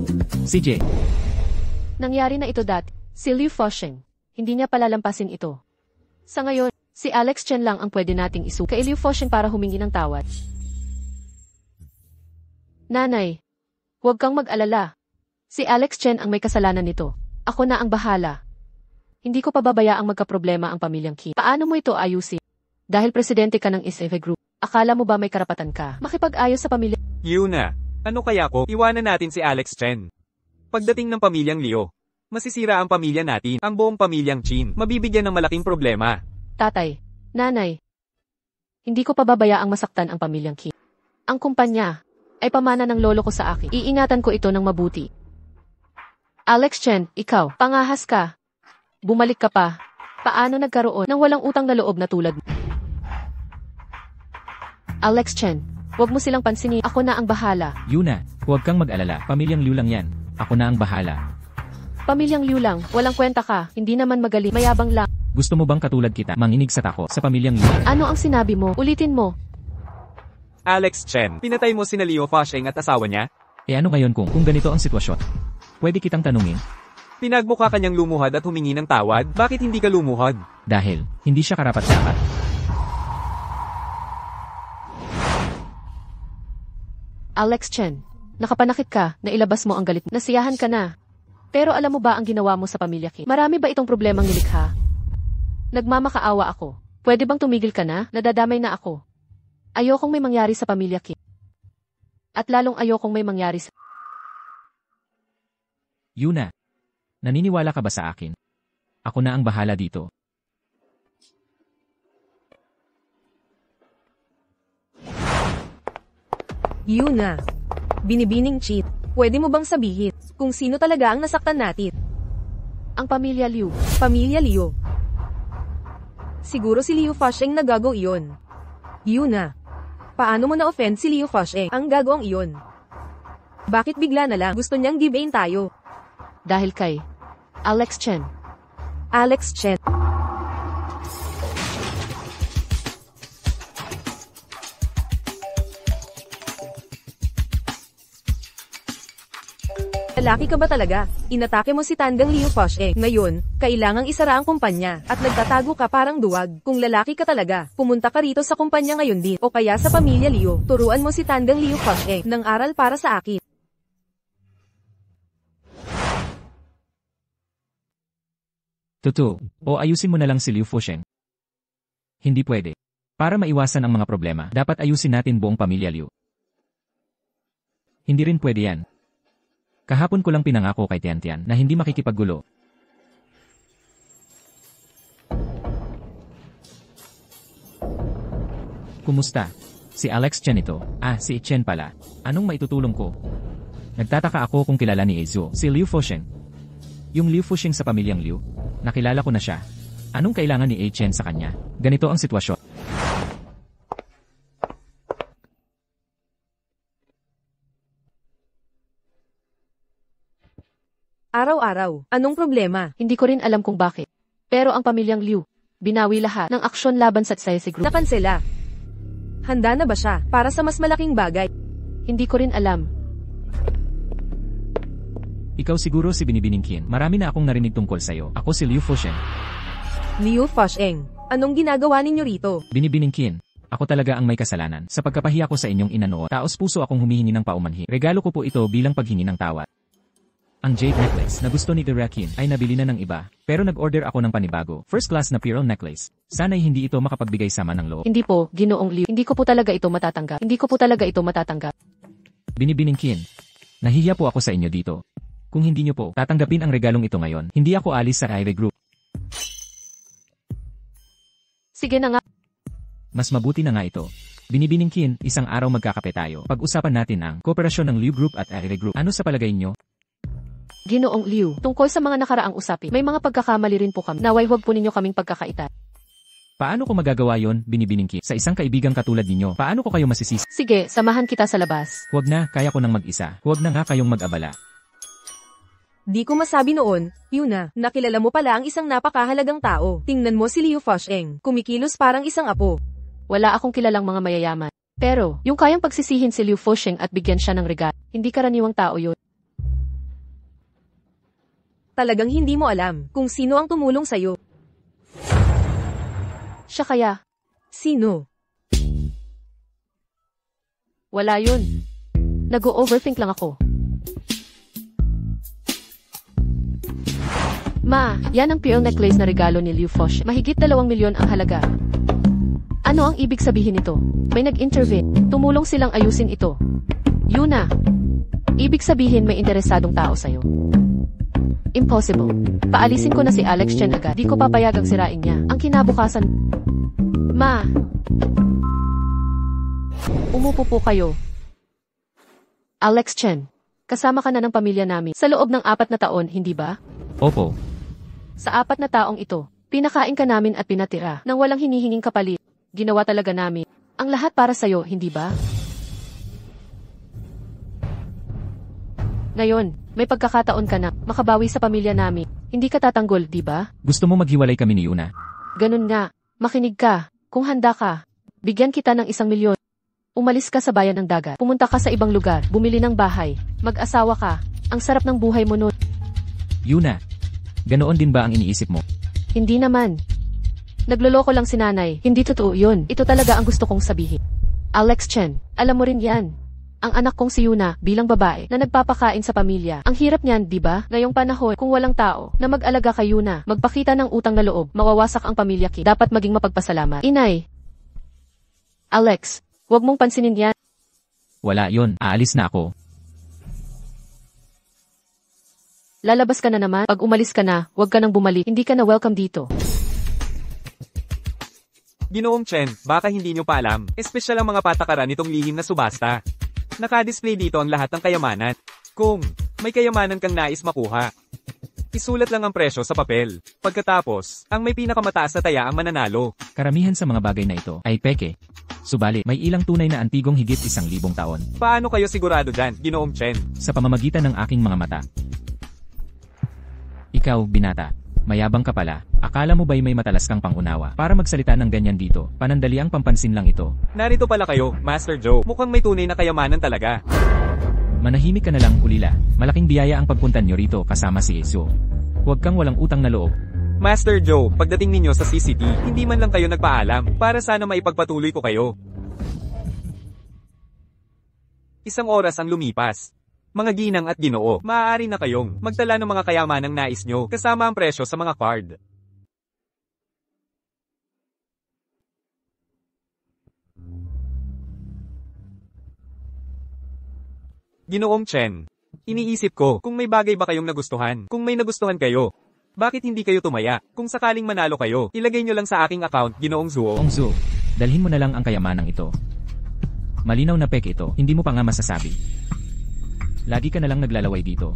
CJ. Nangyari na ito dati. Si Liu Fusheng. Hindi niya palalampasin ito. Sa ngayon, si Alex Chen lang ang pwede nating isu kay Liu Fusheng para humingi ng tawad. Nanay, huwag kang mag-alala. Si Alex Chen ang may kasalanan nito. Ako na ang bahala. Hindi ko pababayaang magkaproblema ang pamilyang Qin. Paano mo ito ayusin? Dahil presidente ka ng SF Group, akala mo ba may karapatan ka makipag-ayos sa pamilya? Yuna, ano kaya ko? Iwanan natin si Alex Chen. Pagdating ng pamilyang Liu, masisira ang pamilya natin, ang buong pamilyang Qin, mabibigyan ng malaking problema. Tatay, nanay, hindi ko pababayaang masaktan ang pamilyang Qin. Ang kumpanya ay pamana ng lolo ko sa akin. Iingatan ko ito ng mabuti. Alex Chen, ikaw, pangahas ka. Bumalik ka pa. Paano nagkaroon ng walang utang na loob na tulad mo? Alex Chen, huwag mo silang pansinin. Ako na ang bahala. Yuna, huwag kang mag-alala. Pamilyang Liu lang yan. Ako na ang bahala. Pamilyang Liu lang, walang kwenta ka. Hindi naman magaling, mayabang lang. Gusto mo bang katulad kita, manginig sa tako sa pamilyang Liu? Ano ang sinabi mo? Ulitin mo. Alex Chen, pinatay mo sina Liu Fusheng at asawa niya? E ano ngayon kung ganito ang sitwasyon? Pwede kitang tanungin? Pinagmukha kanyang lumuhad at humingi ng tawad, bakit hindi ka lumuhad? Dahil, hindi siya karapat-dapat. Alex Chen, nakapanakit ka na ilabas mo ang galit. Nasiyahan ka na. Pero alam mo ba ang ginawa mo sa pamilya Qin? Marami ba itong problemang nilikha? Nagmamakaawa ako. Pwede bang tumigil ka na? Nadadamay na ako. Ayokong may mangyari sa pamilya Qin. At lalong ayokong may mangyari sa... Yuna, naniniwala ka ba sa akin? Ako na ang bahala dito. Yuna. Binibining cheat. Pwede mo bang sabihin kung sino talaga ang nasaktan natin? Ang pamilya Liu. Pamilya Liu. Siguro si Liu Fusheng nagago iyon. Yuna. Paano mo na-offend si Liu Fusheng? Ang gago ang iyon. Bakit bigla na lang gusto niyang give-in tayo? Dahil kay Alex Chen. Alex Chen. Lalaki ka ba talaga? Inatake mo si Tandang Liu Fusheng. Ngayon, kailangang isara ang kumpanya at nagtatago ka parang duwag. Kung lalaki ka talaga, pumunta ka rito sa kumpanya ngayon din o kaya sa pamilya Liu. Turuan mo si Tandang Liu Fusheng ng aral para sa akin. Totoo, o ayusin mo na lang si Liu Fusheng. Hindi pwede. Para maiwasan ang mga problema, dapat ayusin natin buong pamilya Liu. Hindi rin pwede yan. Kahapon ko lang pinangako kay Tiantian na hindi makikipaggulo. Kumusta? Si Alex Chen ito. Si Chen pala. Anong maitutulong ko? Nagtataka ako kung kilala ni Ezo, si Liu Fusheng. Yung Liu Fusheng sa pamilyang Liu. Nakilala ko na siya. Anong kailangan ni Chen sa kanya? Ganito ang sitwasyon. Araw-araw, anong problema? Hindi ko rin alam kung bakit. Pero ang pamilyang Liu, binawi lahat ng aksyon laban sa Tsese Group. Nakansela. Handa na ba siya para sa mas malaking bagay? Hindi ko rin alam. Ikaw siguro si Binibining Qin. Marami na akong narinig tungkol sa'yo. Ako si Liu Fusheng. Liu Fusheng, anong ginagawa ninyo rito? Binibining Qin. Ako talaga ang may kasalanan. Sa pagkapahiya ko sa inyong inanood, taos puso akong humihingi ng paumanhi. Regalo ko po ito bilang paghingi ng tawad. Ang jade necklace na gusto ni Irakin ay nabili na ng iba, pero nag-order ako ng panibago, first class na pearl necklace. Sana'y hindi ito makapagbigay sama ng loob. Hindi po, Ginoong Liu. Hindi ko po talaga ito matatanggap. Hindi ko po talaga ito matatanggap. Binibining Qin. Nahihiya po ako sa inyo dito. Kung hindi nyo po tatanggapin ang regalong ito ngayon, hindi ako alis sa Ire Group. Sige na nga. Mas mabuti na nga ito. Binibining Qin, isang araw magkakape tayo. Pag-usapan natin ang kooperasyon ng Liu Group at Ire Group. Ano sa palagay nyo? Ginoong Liu, tungkol sa mga nakaraang usapin, may mga pagkakamali rin po kami. Naway huwag po ninyo kaming pagkakaitan. Paano ko magagawa yon, Binibining Qin? Sa isang kaibigang katulad ninyo, paano ko kayo masisisi? Sige, samahan kita sa labas. Huwag na, kaya ko nang mag-isa. Huwag na nga kayong mag-abala. Di ko masabi noon, Yuna, nakilala mo pala ang isang napakahalagang tao. Tingnan mo si Liu Fusheng, kumikilos parang isang apo. Wala akong kilalang mga mayayaman. Pero, yung kayang pagsisihin si Liu Fusheng at bigyan siya ng regalo, hindi karaniwang tao yun. Talagang hindi mo alam kung sino ang tumulong sa'yo. Siya kaya? Sino? Wala yun. Nag-o-overthink lang ako. Ma, yan ang pearl necklace na regalo ni Liu Fusheng. Mahigit 2 milyon ang halaga. Ano ang ibig sabihin nito? May nag-intervene. Tumulong silang ayusin ito. Yuna. Ibig sabihin may interesadong tao sa'yo. Impossible. Paalisin ko na si Alex Chen agad. Di ko papayagang sirain niya. Ang kinabukasan... Ma! Umupo po kayo. Alex Chen, kasama ka na ng pamilya namin sa loob ng 4 na taon, hindi ba? Opo. Sa 4 na taong ito, pinakain ka namin at pinatira nang walang hinihinging kapalit. Ginawa talaga namin ang lahat para sa'yo, hindi ba? Ngayon, may pagkakataon ka na makabawi sa pamilya namin. Hindi ka tatanggol, di ba? Gusto mo maghiwalay kami ni Yuna? Ganun nga. Makinig ka. Kung handa ka, bigyan kita ng 1 milyon. Umalis ka sa bayan ng dagat. Pumunta ka sa ibang lugar. Bumili ng bahay. Mag-asawa ka. Ang sarap ng buhay mo nun. Yuna, ganoon din ba ang iniisip mo? Hindi naman. Nagloloko lang si nanay. Hindi totoo yun. Ito talaga ang gusto kong sabihin. Alex Chen, alam mo rin yan. Ang anak kong si Yuna, bilang babae, na nagpapakain sa pamilya. Ang hirap niyan, di ba? Ngayong panahon, kung walang tao na mag-alaga kay Yuna, magpakita ng utang na loob, mawawasak ang pamilya ki. Dapat maging mapagpasalamat. Inay. Alex, huwag mong pansinin yan. Wala yon, aalis na ako. Lalabas ka na naman. Pag umalis ka na, huwag ka nang bumalik. Hindi ka na welcome dito. Ginoong Chen, baka hindi nyo pa alam, espesyal ang mga patakaran nitong lihim na subasta. Naka-display dito ang lahat ng kayamanan. Kung may kayamanan kang nais makuha, isulat lang ang presyo sa papel. Pagkatapos, ang may pinakamataas na taya ang mananalo. Karamihan sa mga bagay na ito ay peke. Subalit, may ilang tunay na antigong higit 1,000 taon. Paano kayo sigurado dyan, Ginoong Chen? Sa pamamagitan ng aking mga mata. Ikaw, binata. Mayabang ka pala. Akala mo ba'y may matalas kang pangunawa? Para magsalita ng ganyan dito, panandali ang pampansin lang ito. Narito pala kayo, Master Joe. Mukhang may tunay na kayamanan talaga. Manahimik ka na lang, Ulila. Malaking biyaya ang pagpunta nyo rito kasama si Ezo. Huwag kang walang utang na loob. Master Joe, pagdating ninyo sa CCT, hindi man lang kayo nagpaalam, para sana maipagpatuloy ko kayo. 1 oras ang lumipas. Mga ginang at ginoo, maaari na kayong magtala ng mga kayamanang nais nyo kasama ang presyo sa mga card. Ginoong Chen, iniisip ko kung may bagay ba kayong nagustuhan. Kung may nagustuhan kayo, bakit hindi kayo tumaya? Kung sakaling manalo kayo, ilagay nyo lang sa aking account, Ginoong Zuo. Ongzo, Dalhin mo na lang ang kayamanang ito. Malinaw na peke ito, hindi mo pa nga masasabi. Lagi ka na lang naglalaway dito.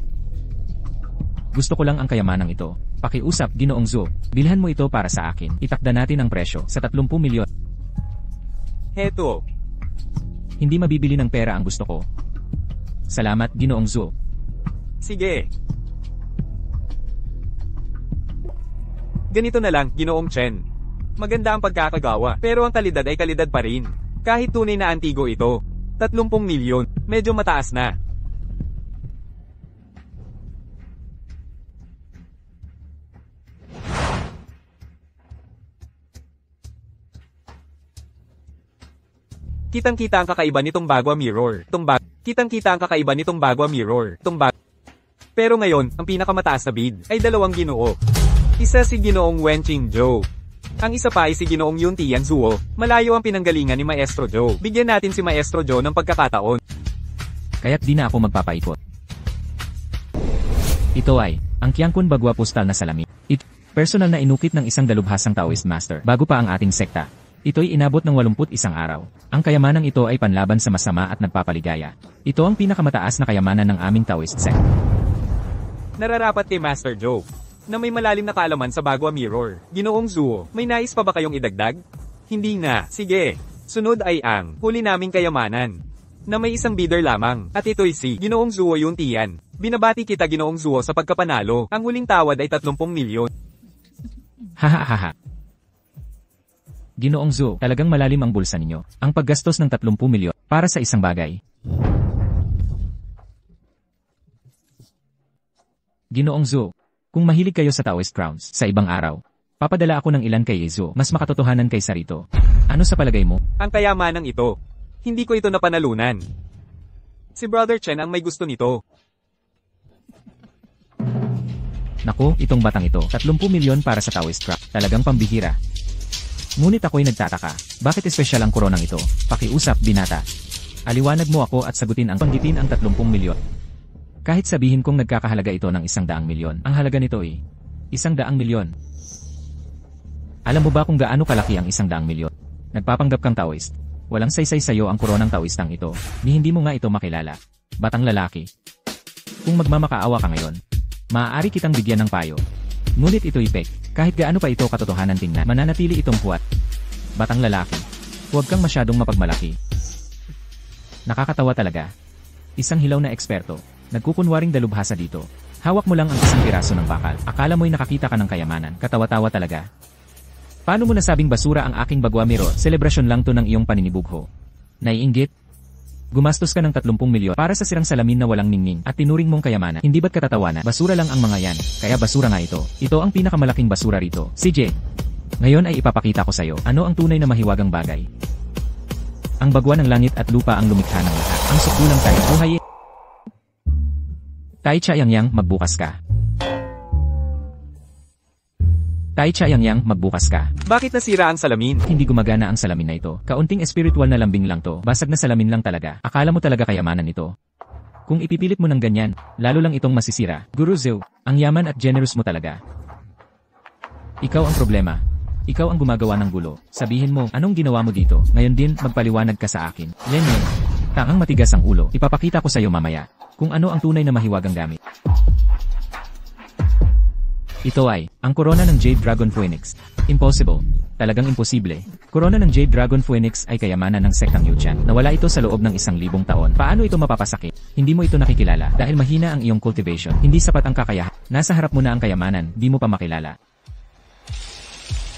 Gusto ko lang ang kayamanang ito. Pakiusap, Ginoong Zhu. Bilhan mo ito para sa akin. Itakda natin ang presyo sa 30 milyon. Heto. Hindi mabibili ng pera ang gusto ko. Salamat, Ginoong Zhu. Sige. Ganito na lang, Ginoong Chen. Maganda ang pagkakagawa, pero ang kalidad ay kalidad pa rin. Kahit tunay na antigo ito. 30 milyon, medyo mataas na. Kitang-kita ang kakaiba nitong Bagua Mirror. Kitang-kita ang kakaiba nitong Bagua Mirror. Pero ngayon, ang pinakamataas na bid ay 2 ginoo. Isa si Ginoong Wen Qingzhou. Ang isa pa ay si Ginoong Yun Tianzuo. Malayo ang pinanggalingan ni Maestro Zhou. Bigyan natin si Maestro Zhou ng pagkakataon. Kaya't di na ako magpapaikot. Ito ay, ang Qiangkun Bagua Postal na salamin. Personal na inukit ng isang dalubhasang Taoist Master bago pa ang ating sekta. Ito'y inabot ng 81 araw. Ang kayamanang ito ay panlaban sa masama at nagpapaligaya. Ito ang pinakamataas na kayamanan ng aming Taoist sect. Nararapat kay Master Zhou na may malalim na kaalaman sa Bagua Mirror. Ginoong Zhuo, may nais pa ba kayong idagdag? Hindi na. Sige. Sunod ay ang huli naming kayamanan na may isang bidder lamang. At ito'y si Ginoong Zhuo Yun Tian. Binabati kita, Ginoong Zhuo, sa pagkapanalo. Ang huling tawad ay 30 milyon. Hahaha. Ginoong Zhu, talagang malalim ang bulsa ninyo. Ang paggastos ng 30 milyon para sa isang bagay. Ginoong Zhu, kung mahilig kayo sa Taoist crowns sa ibang araw, papadala ako ng ilan kay Zhu, mas makatotohanan kaysa rito. Ano sa palagay mo? Ang kayamanang ito. Hindi ko ito napanalunan. Si Brother Chen ang may gusto nito. Naku, itong batang ito, 30 milyon para sa Taoist crowd. Talagang pambihira. Ngunit ako'y nagtataka, bakit espesyal ang koronang ito? Pakiusap, binata. Aliwanag mo ako at sagutin ang panggitin ang 30 milyon. Kahit sabihin kong nagkakahalaga ito ng 100 milyon, ang halaga nito ay 100 milyon. Alam mo ba kung gaano kalaki ang 100 milyon? Nagpapanggap kang Taoist. Walang saysay sayo ang koronang Taoistang ito, ni hindi mo nga ito makilala. Batang lalaki. Kung magmamakaawa ka ngayon, maaari kitang bigyan ng payo. Ngunit ito'y fake. Kahit gaano pa ito katotohanan tingnan, mananatili itong puwat. Batang lalaki. Huwag kang masyadong mapagmalaki. Nakakatawa talaga. Isang hilaw na eksperto. Nagkukunwaring dalubhasa dito. Hawak mo lang ang isang piraso ng bakal. Akala mo'y nakakita ka ng kayamanan. Katawa-tawa talaga. Paano mo nasabing basura ang aking Bagua Mirror? Selebrasyon lang to ng iyong paninibugho. Naiinggit? Gumastos ka ng 30 milyon para sa sirang salamin na walang ningning at tinuring mong kayamanan. Hindi ba't katatawanan? Basura lang ang mga yan. Kaya basura nga ito. Ito ang pinakamalaking basura rito. CJ. Ngayon ay ipapakita ko sa'yo ano ang tunay na mahiwagang bagay. Ang bagwa ng langit at lupa ang lumikha ng lahat. Ang sukulang tayo. Buhay. Tai Chayang-yang, magbukas ka. Tai Chayang-yang, magbukas ka. Bakit nasira ang salamin? Hindi gumagana ang salamin na ito. Kaunting espiritual na lambing lang to. Basag na salamin lang talaga. Akala mo talaga kayamanan ito. Kung ipipilit mo ng ganyan, lalo lang itong masisira. Guru Zhou, ang yaman at generous mo talaga. Ikaw ang problema. Ikaw ang gumagawa ng gulo. Sabihin mo, anong ginawa mo dito? Ngayon din, magpaliwanag ka sa akin. Lenny, tangang matigas ang ulo. Ipapakita ko sa iyo mamaya kung ano ang tunay na mahiwagang gamit. Ito ay, ang korona ng Jade Dragon Phoenix. Impossible. Talagang imposible. Korona ng Jade Dragon Phoenix ay kayamanan ng sektang Yuchan. Nawala ito sa loob ng 1,000 taon. Paano ito mapapasakit? Hindi mo ito nakikilala dahil mahina ang iyong cultivation. Hindi sapat ang kakayahan. Nasa harap mo na ang kayamanan, di mo pa makilala.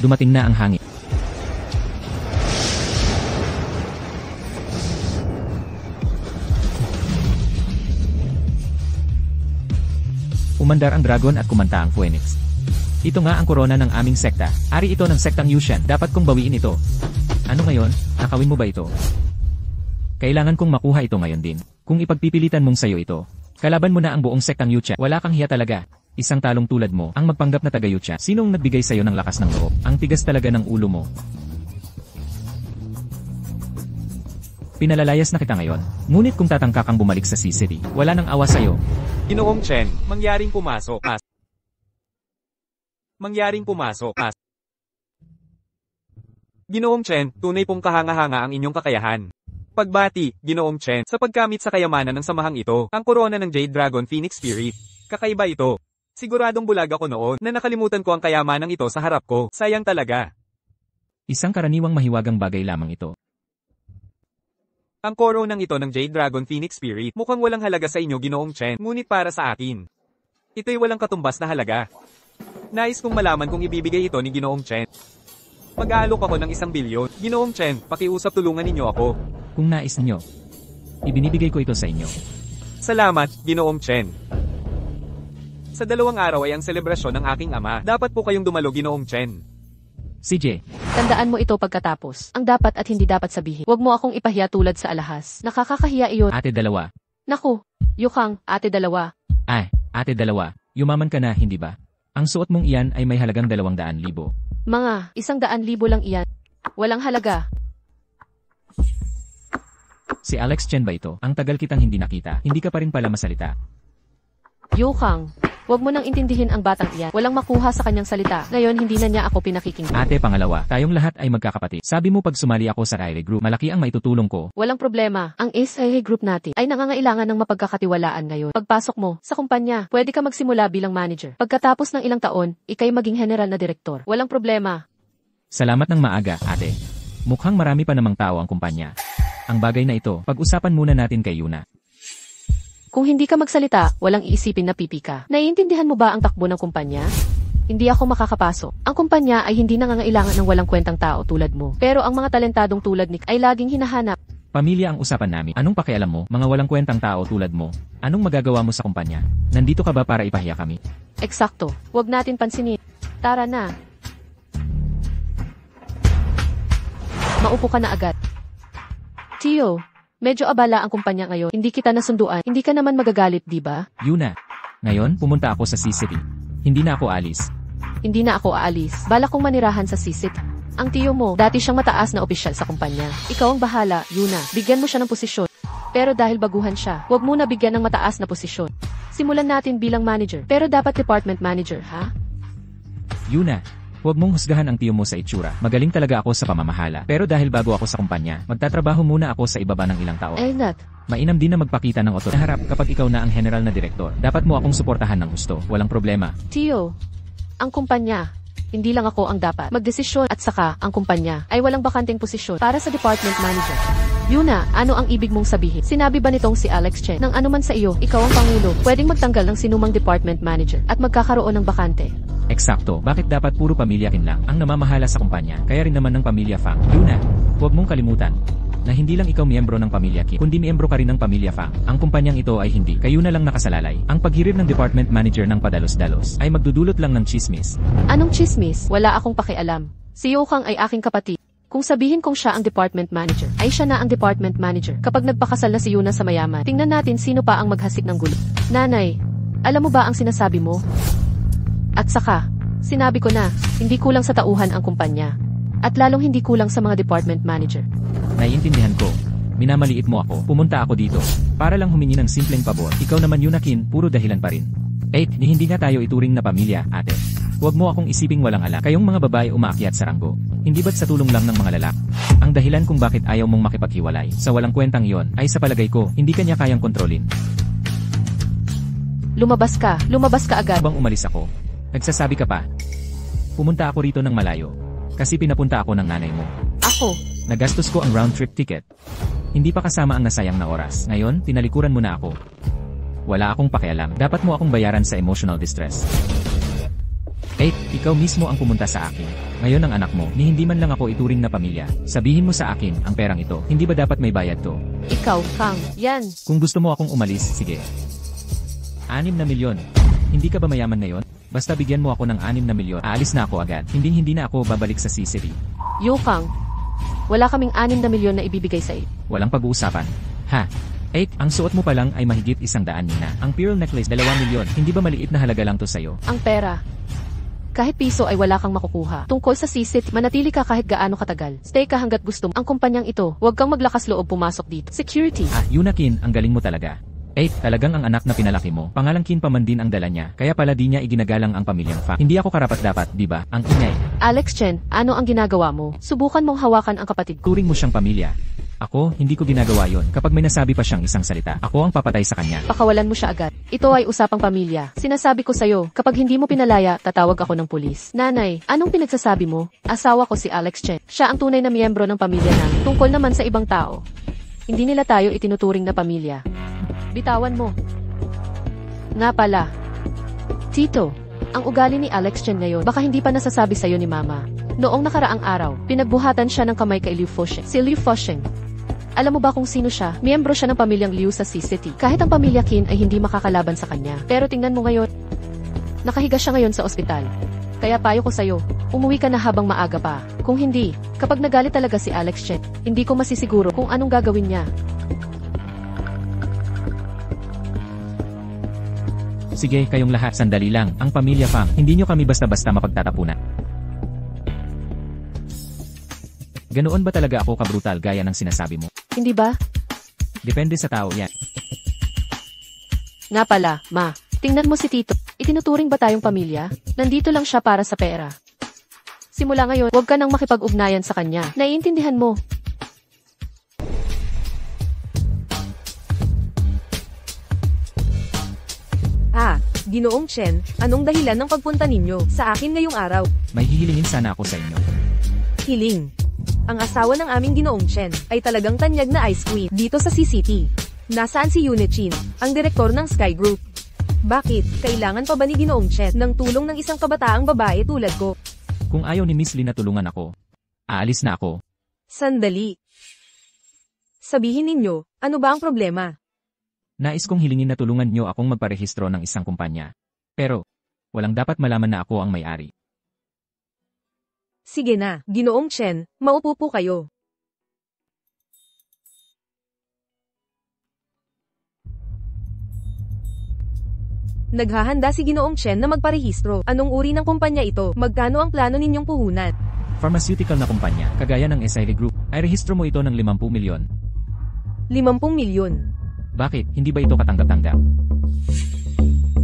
Dumating na ang hangin. Umandar ang dragon at kumanta ang phoenix. Ito nga ang korona ng aming sekta. Ari ito ng sektang Yushan. Dapat kong bawiin ito. Ano ngayon? Nakawin mo ba ito? Kailangan kong makuha ito ngayon din. Kung ipagpipilitan mong sayo ito, kalaban mo na ang buong sektang Yuchan. Wala kang hiya talaga. Isang talong tulad mo, ang magpanggap na taga Yuchan. Sinong nagbigay sayo ng lakas ng loob? Ang tigas talaga ng ulo mo. Pinalalayas na kita ngayon. Ngunit kung tatangka kang bumalik sa C-City, wala nang awa sa'yo. Ginoong Chen, mangyaring pumasok. Mangyaring pumasok. Ginoong Chen, tunay pong kahanga-hanga ang inyong kakayahan. Pagbati, Ginoong Chen, sa pagkamit sa kayamanan ng samahang ito, ang korona ng Jade Dragon Phoenix Spirit. Kakaiba ito. Siguradong bulag ako noon na nakalimutan ko ang kayamanang ito sa harap ko. Sayang talaga. Isang karaniwang mahiwagang bagay lamang ito. Ang koronang ito ng Jade Dragon Phoenix Spirit mukhang walang halaga sa inyo, Ginoong Chen, ngunit para sa akin, ito'y walang katumbas na halaga. Nais kong malaman kung ibibigay ito ni Ginoong Chen. Mag-aalok ako ng 1 bilyon. Ginoong Chen, pakiusap tulungan ninyo ako. Kung nais niyo, ibinibigay ko ito sa inyo. Salamat, Ginoong Chen. Sa 2 araw ay ang selebrasyon ng aking ama. Dapat po kayong dumalo, Ginoong Chen. CJ, Tandaan mo ito pagkatapos. Ang dapat at hindi dapat sabihin. Huwag mo akong ipahiya tulad sa alahas. Nakakakahiya iyon. ate dalawa. Naku, Yukang, ate dalawa. Ay, ate dalawa, yumaman ka na, hindi ba? Ang suot mong iyan ay may halagang 200,000. Mga, 100,000 lang iyan. Walang halaga. Si Alex Chen ba ito? Ang tagal kitang hindi nakita, hindi ka pa rin pala masalita. Yukang, huwag mo nang intindihin ang batang iyan. Walang makuha sa kanyang salita. Ngayon hindi na niya ako pinakikinggan. Ate pangalawa, tayong lahat ay magkakapatid. Sabi mo pag sumali ako sa Riley Group, malaki ang maitutulong ko. Walang problema. Ang SIA Group natin ay nangangailangan ng mapagkakatiwalaan ngayon. Pagpasok mo sa kumpanya, pwede ka magsimula bilang manager. Pagkatapos ng ilang taon, ikay maging general na direktor. Walang problema. Salamat ng maaga, ate. Mukhang marami pa namang tao ang kumpanya. Ang bagay na ito, pag-usapan muna natin kay Yuna. Kung hindi ka magsalita, walang iisipin na pipi ka. Naiintindihan mo ba ang takbo ng kumpanya? Hindi ako makakapasok. Ang kumpanya ay hindi nangangailangan ng walang kwentang tao tulad mo. Pero ang mga talentadong tulad ni ay laging hinahanap. Pamilya ang usapan namin. Anong pakialam mo, mga walang kwentang tao tulad mo? Anong magagawa mo sa kumpanya? Nandito ka ba para ipahiya kami? Eksakto. Huwag natin pansinin. Tara na. Maupo ka na agad. Tio, medyo abala ang kumpanya ngayon. Hindi kita nasunduan. Hindi ka naman magagalit, di ba? Yuna, ngayon pumunta ako sa C-City. Hindi na ako alis. Hindi na ako aalis. Balak kong manirahan sa sisit. Ang tiyo mo, dati siyang mataas na opisyal sa kumpanya. Ikaw ang bahala, Yuna. Bigyan mo siya ng posisyon. Pero dahil baguhan siya, huwag mo na bigyan ng mataas na posisyon. Simulan natin bilang manager. Pero dapat department manager, ha? Yuna, huwag mong husgahan ang tiyo mo sa itsura. Magaling talaga ako sa pamamahala. Pero dahil bago ako sa kumpanya, magtatrabaho muna ako sa ibaba ng ilang tao. Eh, not. Mainam din na magpakita ng otoridad. Naharap kapag ikaw na ang general na direktor. Dapat mo akong suportahan ng gusto. Walang problema. Tiyo, ang kumpanya, hindi lang ako ang dapat magdesisyon at saka ang kumpanya ay walang bakanteng posisyon para sa department manager. Yuna, ano ang ibig mong sabihin? Sinabi ba nitong si Alex Chen nang anuman sa iyo, ikaw ang pangulo, pwedeng magtanggal ng sinumang department manager at magkakaroon ng bakante? Eksakto, bakit dapat puro pamilya kin lang ang namamahala sa kumpanya? Kaya rin naman ng pamilya Fang. Yuna, huwag mong kalimutan na hindi lang ikaw miyembro ng pamilya Kim, kundi miyembro ka rin ng pamilya Fang. Ang kumpanyang ito ay hindi kayo na lang nakasalalay. Ang paghirir ng department manager ng padalos-dalos ay magdudulot lang ng chismis. Anong chismis? Wala akong pakialam. Si Yukang ay aking kapatid. Kung sabihin kong siya ang department manager, ay siya na ang department manager. Kapag nagpakasal na si Yuna sa mayaman, tingnan natin sino pa ang maghasik ng gulo. Nanay, alam mo ba ang sinasabi mo? At saka, sinabi ko na, hindi kulang sa tauhan ang kumpanya. At lalong hindi kulang sa mga department manager. Naiintindihan ko. Minamaliit mo ako. Pumunta ako dito para lang humingi ng simpleng pabor. Ikaw naman Yunakin, puro dahilan pa rin. Hindi nga tayo ituring na pamilya, ate. Huwag mo akong isiping walang alak. Kayong mga babae umaakyat sa ranggo. Hindi ba't sa tulong lang ng mga lalaki? Ang dahilan kung bakit ayaw mong makipaghiwalay sa walang kwentang yon ay sa palagay ko, hindi kanya kayang kontrolin. Lumabas ka agad. Habang umalis ako, nagsasabi ka pa. Pumunta ako rito ng malayo. Kasi pinapunta ako ng nanay mo. Ako? Nagastos ko ang round trip ticket. Hindi pa kasama ang nasayang na oras. Ngayon, tinalikuran mo na ako. Wala akong pakialam. Dapat mo akong bayaran sa emotional distress. Ikaw mismo ang pumunta sa akin. Ngayon ang anak mo, ni hindi man lang ako ituring na pamilya. Sabihin mo sa akin, ang perang ito, hindi ba dapat may bayad to? Ikaw, Kang, yan. Kung gusto mo akong umalis, sige. 6 na milyon. Hindi ka ba mayaman ngayon? Basta bigyan mo ako ng 6 na milyon, aalis na ako agad. Hindi na ako babalik sa C-City. Yukang, wala kaming 6 na milyon na ibibigay sa iyo. Walang pag-uusapan. Ha? Ang suot mo pa lang ay mahigit 100 nina. Ang pearl necklace, 2 milyon. Hindi ba maliit na halaga lang to sa'yo? Ang pera. Kahit piso ay wala kang makukuha. Tungkol sa C-City, manatili ka kahit gaano katagal. Stay ka hanggat gusto mo. Ang kumpanyang ito, huwag kang maglakas loob pumasok dito. Security. Yunakin, ang galing mo talaga. Talagang ang anak na pinalaki mo, pangalangkin pa man din ang dala niya, kaya pala di niya iginagalang ang pamilyang Fa. Hindi ako karapat-dapat, di ba? Ang ingay. Alex Chen, ano ang ginagawa mo? Subukan mong hawakan ang kapatid ko. Turing mo siyang pamilya. Ako, hindi ko ginagawa yon. Kapag may nasabi pa siyang isang salita, ako ang papatay sa kanya. Pakawalan mo siya agad. Ito ay usapang pamilya. Sinasabi ko sa'yo, kapag hindi mo pinalaya, tatawag ako ng pulis. Nanay, anong pinagsasabi mo? Asawa ko si Alex Chen. Siya ang tunay na miyembro ng pamilya namin. Tungkol naman sa ibang tao. Hindi nila tayo itinuturing na pamilya. Bitawan mo. Nga pala. Tito, ang ugali ni Alex Chen ngayon, baka hindi pa nasasabi sa'yo ni Mama. Noong nakaraang araw, pinagbuhatan siya ng kamay kay Liu Fusheng. Si Liu Fusheng. Alam mo ba kung sino siya? Miyembro siya ng pamilyang Liu sa C-City. Kahit ang pamilya Qin ay hindi makakalaban sa kanya. Pero tingnan mo ngayon. Nakahiga siya ngayon sa ospital. Kaya payo ko sa'yo, umuwi ka na habang maaga pa. Kung hindi, kapag nagalit talaga si Alex Chen, hindi ko masisiguro kung anong gagawin niya. Sige, kayong lahat, sandali lang. Ang pamilya Fang, hindi nyo kami basta-basta mapagtatapunan. Ganoon ba talaga ako kabrutal gaya ng sinasabi mo? Hindi ba? Depende sa tao yan. Nga pala, Ma. Tingnan mo si Tito. Itinuturing ba tayong pamilya? Nandito lang siya para sa pera. Simula ngayon, huwag ka nang makipag-ugnayan sa kanya. Naiintindihan mo. Ginoong Chen, anong dahilan ng pagpunta ninyo sa akin ngayong araw? May hihilingin sana ako sa inyo. Hiling. Ang asawa ng aming Ginoong Chen ay talagang tanyag na ice queen dito sa CCT. Nasaan si Yunichin, ang direktor ng Sky Group? Bakit, kailangan pa ba ni Ginoong Chen ng tulong ng isang kabataang babae tulad ko? Kung ayaw ni Miss Lee na tulungan ako, aalis na ako. Sandali. Sabihin ninyo, ano ba ang problema? Nais kong hilingin na tulungan niyo akong magparehistro ng isang kumpanya. Pero, walang dapat malaman na ako ang may-ari. Sige na, Ginoong Chen, maupo po kayo. Naghahanda si Ginoong Chen na magparehistro. Anong uri ng kumpanya ito? Magkano ang plano ninyong puhunan? Pharmaceutical na kumpanya, kagaya ng SIV Group, ay rehistro mo ito ng 50 milyon. 50 milyon. Bakit, hindi ba ito katanggap-tanggap?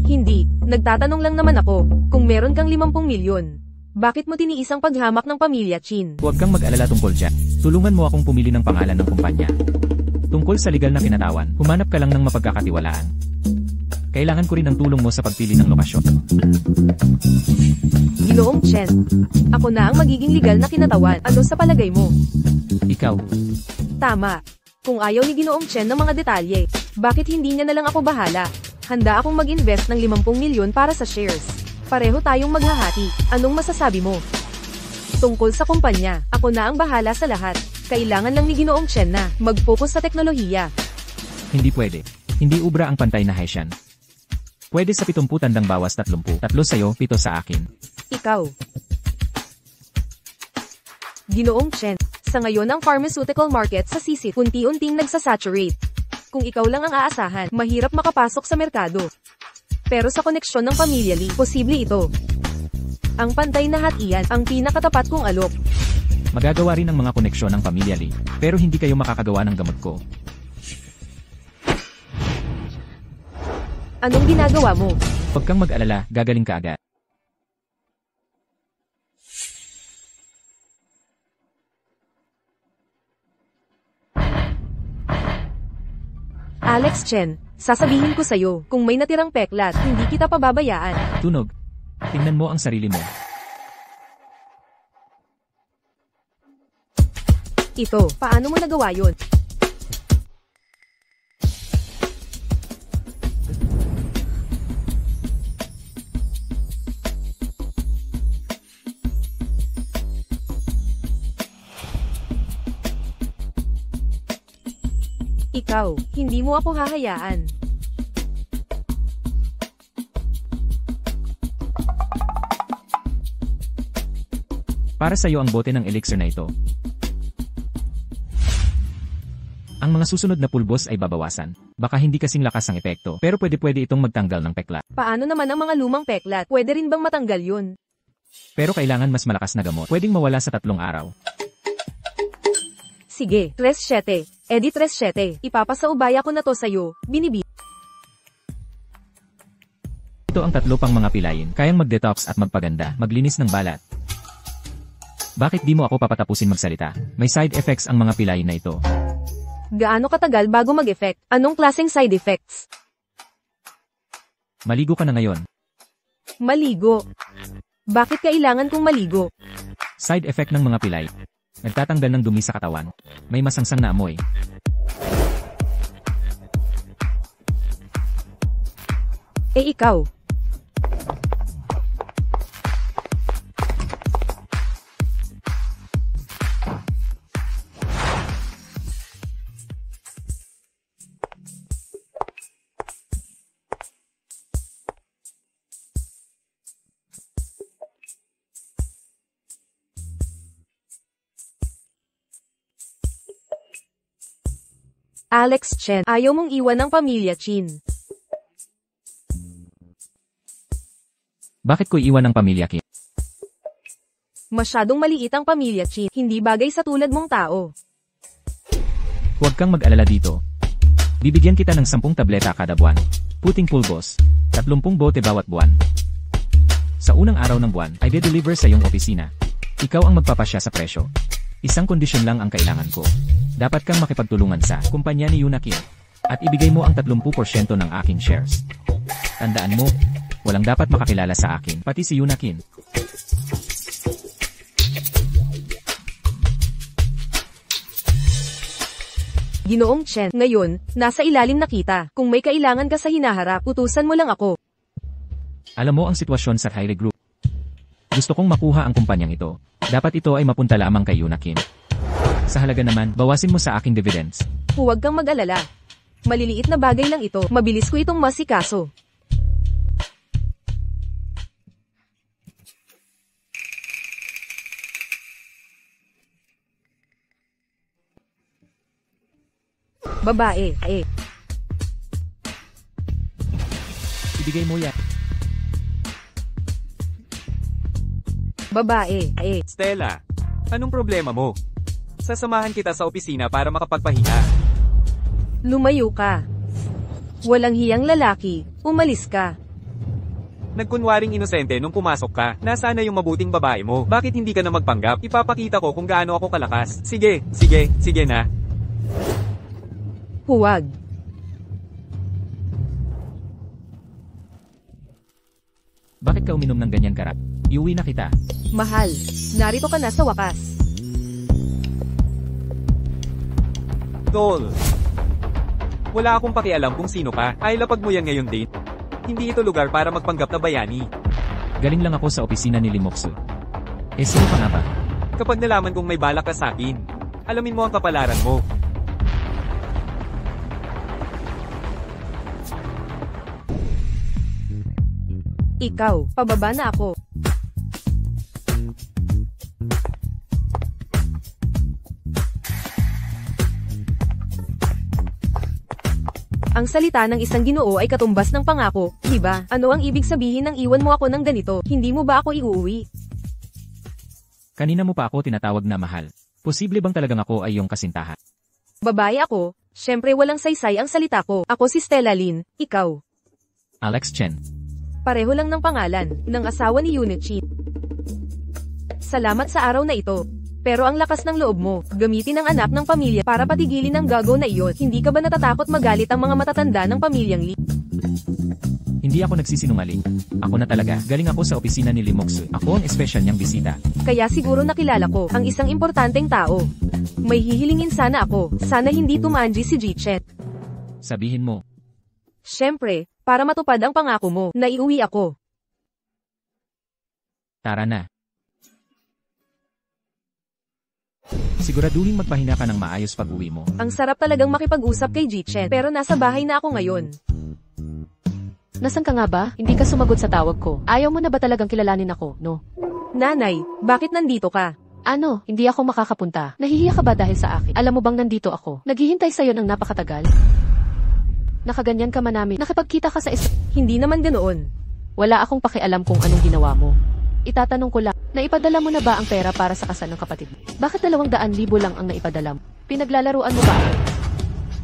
Hindi, nagtatanong lang naman ako, kung meron kang 50 milyon. Bakit mo tiniisang paghamak ng pamilya Chin? Huwag kang mag-alala tungkol dyan. Tulungan mo akong pumili ng pangalan ng kumpanya. Tungkol sa legal na kinatawan, humanap ka lang ng mapagkakatiwalaan. Kailangan ko rin ng tulong mo sa pagpili ng lokasyon. Ginoong Chen, ako na ang magiging legal na kinatawan. Ano sa palagay mo? Ikaw, Tama. Kung ayaw ni Ginoong Chen ng mga detalye, bakit hindi niya na lang ako bahala? Handa akong mag-invest ng 50 milyon para sa shares. Pareho tayong maghahati. Anong masasabi mo? Tungkol sa kumpanya, ako na ang bahala sa lahat. Kailangan lang ni Ginoong Chen na mag-focus sa teknolohiya. hindi pwede. Hindi ubra ang pantay na Haitian. Pwede sa 70 tandang bawas 30. 3 sa'yo, 7 sa akin. Ikaw. Ginoong Chen, sa ngayon ang pharmaceutical market sa CC unti-unting nagsasaturate. Kung ikaw lang ang aasahan, mahirap makapasok sa merkado. Pero sa koneksyon ng pamilya Lee, posible ito. Ang pantay na hatian, ang pinakatapat kong alok. Magagawa rin ang mga koneksyon ng pamilya Lee, pero hindi kayo makakagawa ng gamot ko. Anong ginagawa mo? Huwag kang mag-alala, gagaling ka agad. Alex Chen, sasabihin ko sa'yo, kung may natirang peklat, hindi kita pababayaan. Tunog. Tingnan mo ang sarili mo. Ito, paano mo nagawa yun? Ikaw, hindi mo ako hahayaan. Para sa'yo ang bote ng elixir na ito. Ang mga susunod na pulbos ay babawasan. Baka hindi kasing lakas ang epekto, pero pwede itong magtanggal ng peklat. Paano naman ang mga lumang peklat? Pwede rin bang matanggal yun? Pero kailangan mas malakas na gamot. Pwedeng mawala sa 3 araw. Sige, 3-7. Edi 3-7. Ipapasaubaya ko na to sa'yo, binibi. Narito ang 3 pang mga pilayin, kayang mag-detox at magpaganda, maglinis ng balat. Bakit di mo ako papatapusin magsalita? May side effects ang mga pilayin na ito. Gaano katagal bago mag-effect? Anong klaseng side effects? Maligo ka na ngayon. Maligo. Bakit kailangan kong maligo? Side effect ng mga pilay. Nagtatanggal ng dumi sa katawan. May masangsang na amoy. Eh ikaw? Alex Chen, ayaw mong iwan ng pamilya Chin. Bakit ko iwan ang pamilya Kim? Masyadong maliit ang pamilya Chin, hindi bagay sa tulad mong tao. Huwag kang mag-alala dito. Bibigyan kita ng 10 tableta kada buwan. Puting pulbos. 30 bote bawat buwan. Sa unang araw ng buwan, ay de-deliver sa iyong opisina. Ikaw ang magpapasya sa presyo. Isang kondisyon lang ang kailangan ko. Dapat kang makipagtulungan sa kumpanya ni Yuna Kim. At ibigay mo ang 30% ng aking shares. Tandaan mo, walang dapat makakilala sa akin, pati si Yuna Kim. Ginoong Chen, ngayon, nasa ilalim na kita. Kung may kailangan ka sa hinaharap, utusan mo lang ako. Alam mo ang sitwasyon sa Hyre Group. Gusto kong makuha ang kumpanyang ito. Dapat ito ay mapunta lamang kay Yuna Kim. Sa halaga naman, bawasin mo sa aking dividends. Huwag kang mag-alala. Maliliit na bagay lang ito, mabilis ko itong masikaso. Babae, Ibigay mo yan. Babae, Stella, anong problema mo? Sasamahan kita sa opisina para makapagpahinga. Lumayo ka. Walang hiyang lalaki, umalis ka. Nagkunwaring inosente nung pumasok ka. Nasaan na yung mabuting babae mo? Bakit hindi ka na magpanggap? Ipapakita ko kung gaano ako kalakas. Sige na. Huwag. Bakit ka uminom ng ganyan karat? Iuwi na kita. Mahal, narito ka na sa wakas. Tol. Wala akong pakialam kung sino ka. Ay lapag mo yan ngayon din. Hindi ito lugar para magpanggap na bayani. Galing lang ako sa opisina ni Limoksu. Sino ka nga ba? Kapag nalaman kong may balak ka sa akin, alamin mo ang kapalaran mo. Ikaw, pababa na ako. Ang salita ng isang Ginoo ay katumbas ng pangako, di ba? Ano ang ibig sabihin ng iwan mo ako ng ganito? Hindi mo ba ako iuuwi? Kanina mo pa ako tinatawag na mahal. Posible bang talagang ako ay iyong kasintahan? Babae ako, syempre walang saysay ang salita ko. Ako si Stella Lin, ikaw. Alex Chen. Pareho lang ng pangalan, ng asawa ni Yunichi. Salamat sa araw na ito. Pero ang lakas ng loob mo, gamitin ang anak ng pamilya para patigilin ang gago na iyon. Hindi ka ba natatakot magalit ang mga matatanda ng pamilyang Lee? Hindi ako nagsisinungaling. Ako na talaga. Galing ako sa opisina ni Limoksu. Ako ang espesyal niyang bisita. Kaya siguro nakilala ko ang isang importanteng tao. May hihilingin sana ako. Sana hindi tumanji si Jichen. Sabihin mo. Syempre, para matupad ang pangako mo, naiuwi ako. Tara na. Siguraduhin magpahinga ka ng maayos pag-uwi mo. Ang sarap talagang makipag-usap kay Jichen, pero nasa bahay na ako ngayon. Nasaan ka nga ba? Hindi ka sumagot sa tawag ko. Ayaw mo na ba talagang kilalanin ako, no? Nanay, bakit nandito ka? Ano, hindi ako makakapunta. Nahihiya ka ba dahil sa akin? Alam mo bang nandito ako? Naghihintay sa'yo ng napakatagal. Nakaganyan ka man namin. Nakipagkita ka sa Hindi naman ganoon. Wala akong pakialam kung anong ginawa mo. Itatanong ko lang, naipadala mo na ba ang pera para sa kasal ng kapatid mo? Bakit 200,000 lang ang naipadala mo? Pinaglalaruan mo ba ako?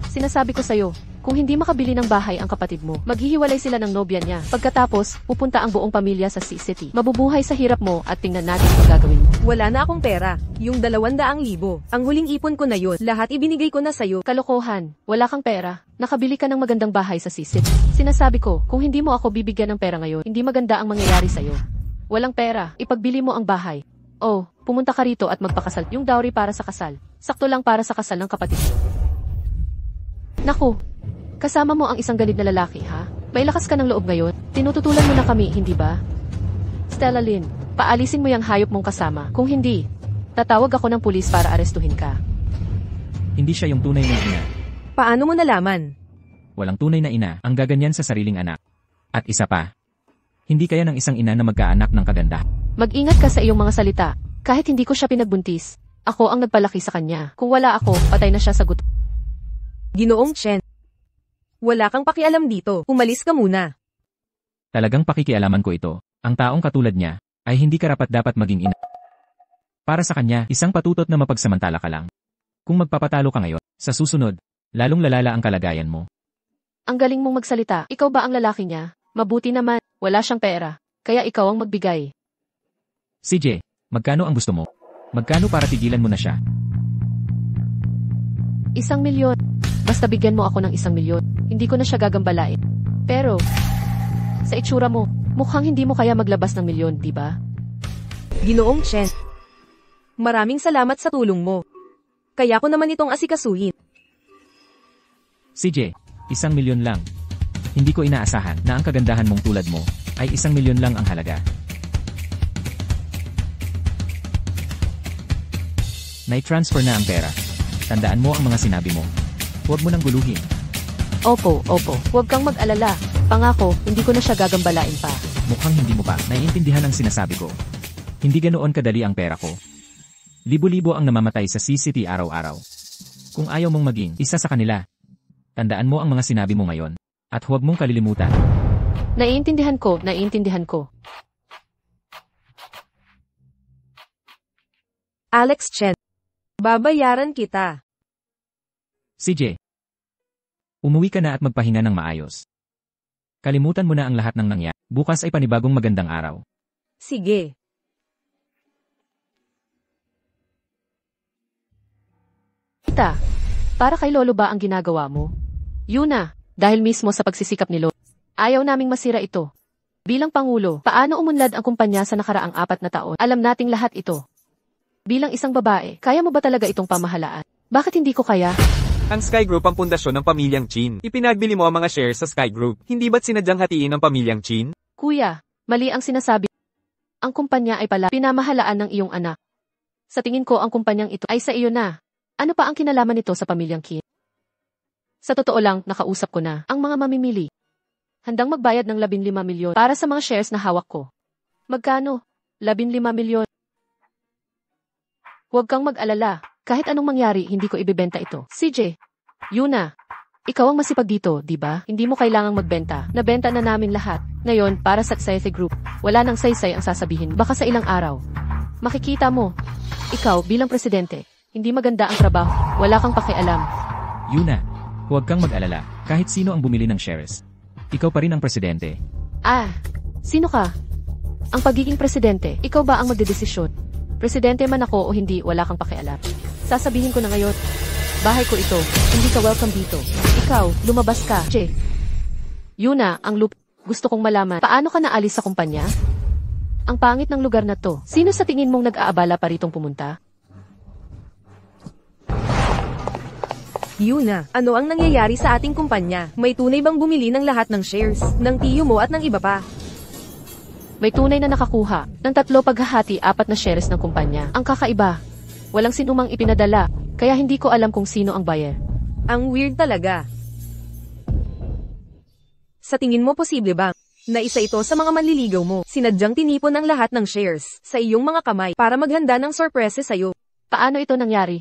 Sinasabi ko sa'yo, Kung hindi makabili ng bahay ang kapatid mo, maghihiwalay sila ng nobya niya. Pagkatapos, pupunta ang buong pamilya sa City. Mabubuhay sa hirap mo at tingnan natin ang gagawin mo. Wala na akong pera. Yung 200,000. Ang huling ipon ko na yun. Lahat ibinigay ko na sa'yo. Kalokohan, wala kang pera. Nakabili ka ng magandang bahay sa City. Sinasabi ko, kung hindi mo ako bibigyan ng pera ngayon, hindi maganda ang mangyayari sa'yo. Walang pera, ipagbili mo ang bahay. Oh, pumunta ka rito at magpakasal. Yung dowry para sa kasal. Sakto lang para sa kasal ng kapatid mo. Naku, kasama mo ang isang ganid na lalaki, ha? May lakas ka ng loob ngayon. Tinututulan mo na kami, hindi ba? Stella Lynn, paalisin mo yung hayop mong kasama. Kung hindi, tatawag ako ng pulis para arestuhin ka. Hindi siya yung tunay na ina. Paano mo nalaman? Walang tunay na ina ang gaganyan sa sariling anak. At isa pa, hindi kaya ng isang ina na magkaanak ng kaganda. Mag-ingat ka sa iyong mga salita. Kahit hindi ko siya pinagbuntis, ako ang nagpalaki sa kanya. Kung wala ako, patay na siya sa gutom. Ginoong Chen. Wala kang pakialam dito. Umalis ka muna. Talagang pakikialaman ko ito. Ang taong katulad niya ay hindi karapat-dapat maging ina. Para sa kanya, isang patutot na mapagsamantala ka lang. Kung magpapatalo ka ngayon, sa susunod, lalong lalala ang kalagayan mo. Ang galing mong magsalita. Ikaw ba ang lalaki niya? Mabuti naman, wala siyang pera. Kaya ikaw ang magbigay. CJ, magkano ang gusto mo? Magkano para tigilan mo na siya? 1,000,000. Basta bigyan mo ako ng 1,000,000. Hindi ko na siya gagambalain. Pero, sa itsura mo, mukhang hindi mo kaya maglabas ng 1,000,000, di ba? Ginoong Chen. Maraming salamat sa tulong mo. Kaya ko naman itong asikasuhin. CJ, 1,000,000 lang. Hindi ko inaasahan na ang kagandahan mong tulad mo ay 1,000,000 lang ang halaga. Nai-transfer na ang pera. Tandaan mo ang mga sinabi mo. Huwag mo nang guluhin. Opo. Huwag kang mag-alala. Pangako, hindi ko na siya gagambalain pa. Mukhang hindi mo pa naiintindihan ang sinasabi ko. Hindi ganoon kadali ang pera ko. Libo-libo ang namamatay sa City araw-araw. Kung ayaw mong maging isa sa kanila, tandaan mo ang mga sinabi mo ngayon. At huwag mong kalilimutan. Naiintindihan ko. Alex Chen. Babayaran kita. CJ, umuwi ka na at magpahinga ng maayos. Kalimutan mo na ang lahat ng nangyari. Bukas ay panibagong magandang araw. Sige. Tita, para kay Lolo ba ang ginagawa mo? Yuna, dahil mismo sa pagsisikap ni Lolo, ayaw naming masira ito. Bilang Pangulo, paano umunlad ang kumpanya sa nakaraang 4 na taon? Alam nating lahat ito. Bilang isang babae, kaya mo ba talaga itong pamahalaan? Bakit hindi ko kaya? Ang Sky Group ang pundasyon ng pamilyang Chin. Ipinagbili mo ang mga shares sa Sky Group. Hindi ba't sinadyang hatiin ng pamilyang Chin? Kuya, mali ang sinasabi. Ang kumpanya ay pala pinamahalaan ng iyong anak. Sa tingin ko ang kumpanyang ito ay sa iyo na. Ano pa ang kinalaman nito sa pamilyang Qin? Sa totoo lang, nakausap ko na ang mga mamimili. Handang magbayad ng 15,000,000 para sa mga shares na hawak ko. Magkano? 15,000,000. Huwag kang mag-alala. Kahit anong mangyari, hindi ko ibebenta ito. CJ, Yuna, ikaw ang masipag dito, di ba? Hindi mo kailangang magbenta. Nabenta na namin lahat. Ngayon, para sa Saysay Group, wala nang saysay ang sasabihin. Baka sa ilang araw. Makikita mo, ikaw bilang presidente, hindi maganda ang trabaho. Wala kang pakialam. Yuna, huwag kang mag-alala. Kahit sino ang bumili ng shares, ikaw pa rin ang presidente. Sino ka? Ang pagiging presidente, ikaw ba ang magdedesisyon? Presidente man ako o hindi, wala kang pakialam. Sasabihin ko na ngayon, bahay ko ito, hindi ka welcome dito. Ikaw, lumabas ka. Yuna, ang loop, gusto kong malaman, paano ka naalis sa kumpanya? Ang pangit ng lugar na to. Sino sa tingin mong nag-aabala pa ritong pumunta? Yuna, ano ang nangyayari sa ating kumpanya? May tunay bang bumili ng lahat ng shares, ng tiyo mo at ng iba pa? May tunay na nakakuha ng 3 paghahati 4 na shares ng kumpanya. Ang kakaiba, walang sinumang ipinadala, kaya hindi ko alam kung sino ang buyer. Ang weird talaga. Sa tingin mo posible ba na isa ito sa mga manliligaw mo? Sinadyang tinipon ang lahat ng shares sa iyong mga kamay para maghanda ng sorpresa sa'yo. Paano ito nangyari?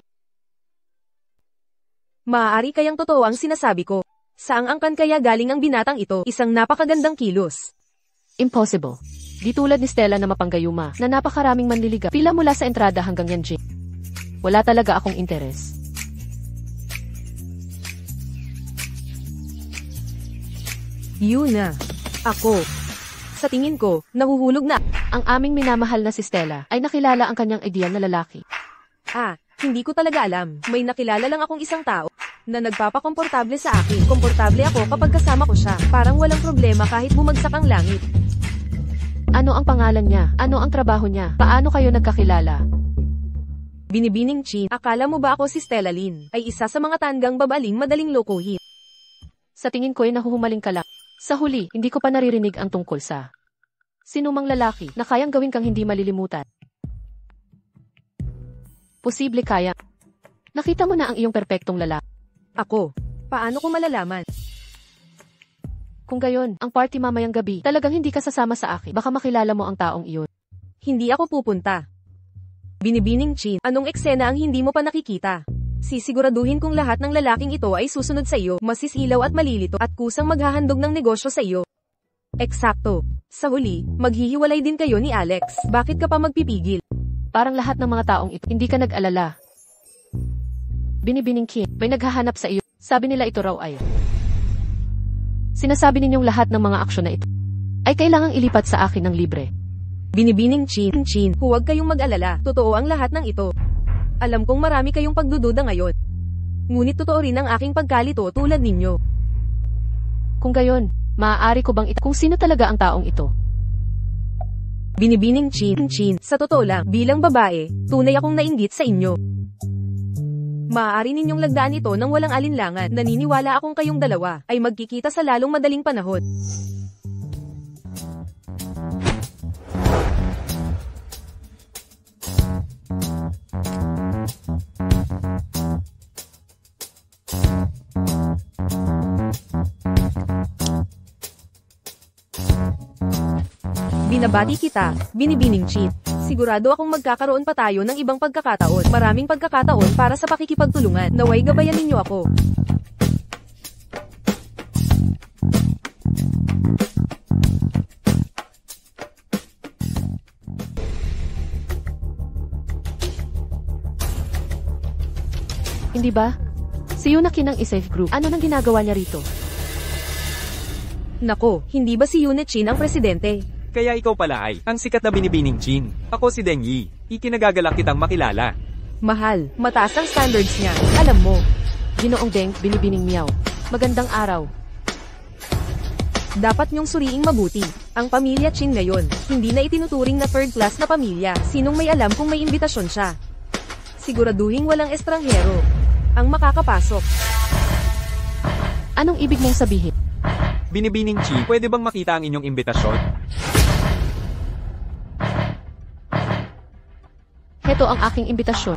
Maaari kayang totoo ang sinasabi ko. Saang angkan kaya galing ang binatang ito? Isang napakagandang kilos. Impossible. Di tulad ni Stella na mapanggayuma, na napakaraming manliligaw. Pila mula sa entrada hanggang yan, Jane. Wala talaga akong interes. Yuna. Ako. Sa tingin ko, nahuhulog na. Ang aming minamahal na si Stella ay nakilala ang kanyang ideal na lalaki. Hindi ko talaga alam. May nakilala lang akong isang tao na nagpapakomportable sa akin. Komportable ako kapag kasama ko siya. Parang walang problema kahit bumagsak ang langit. Ano ang pangalan niya? Ano ang trabaho niya? Paano kayo nagkakilala? Binibining Chin, akala mo ba ako si Stella Lin? Ay isa sa mga tandang babaling madaling lokohin. Sa tingin ko ay nahuhumaling ka lang. Sa huli, hindi ko pa naririnig ang tungkol sa sinumang lalaki na kayang gawin kang hindi malilimutan. Posible kaya. Nakita mo na ang iyong perpektong lalaki. Ako? Paano ko malalaman? Kung gayon, ang party mamayang gabi, talagang hindi ka sasama sa akin. Baka makilala mo ang taong iyon. Hindi ako pupunta. Binibining Chin, anong eksena ang hindi mo pa nakikita? Sisiguraduhin kong lahat ng lalaking ito ay susunod sa iyo, masisilaw at malilito, at kusang maghahandog ng negosyo sa iyo. Eksakto. Sa huli, maghihiwalay din kayo ni Alex. Bakit ka pa magpipigil? Parang lahat ng mga taong ito, hindi ka nag-alala. Binibining Kim, may naghahanap sa iyo. Sabi nila ito raw ay sinasabi ninyong lahat ng mga aksyon na ito ay kailangang ilipat sa akin ng libre. Binibining Chin, huwag kayong mag-alala. Totoo ang lahat ng ito. Alam kong marami kayong pagdududa ngayon. Ngunit totoo rin ang aking pagkalito tulad ninyo. Kung gayon, maaari ko bang kung sino talaga ang taong ito? Binibining Chin, sa totoo lang, bilang babae, tunay akong nainggit sa inyo. Maaari ninyong lagdaan ito ng walang alinlangan. Naniniwala akong kayong dalawa ay magkikita sa lalong madaling panahon. Binabati kita, Binibining Chin. Sigurado akong magkakaroon pa tayo ng ibang pagkakataon. Maraming pagkakataon para sa pakikipagtulungan. Naway gabayan ninyo ako. Hindi ba? Si Yuna Kin ng I-Safe Group. Ano nang ginagawa niya rito? Nako, hindi ba si Yuna Chin ang presidente? Kaya ikaw pala ay ang sikat na Binibining Chin. Ako si Deng Yi. Ikinagagalak kitang makilala. Mahal, mataas ang standards niya. Alam mo. Ginoong Deng, Binibining Miao. Magandang araw. Dapat niyong suriing mabuti. Ang pamilya Chin ngayon, hindi na itinuturing na third class na pamilya. Sinong may alam kung may imbitasyon siya? Siguraduhin walang estranghero ang makakapasok. Anong ibig mong sabihin? Binibining Chi, pwede bang makita ang inyong imbitasyon? Heto ang aking imbitasyon.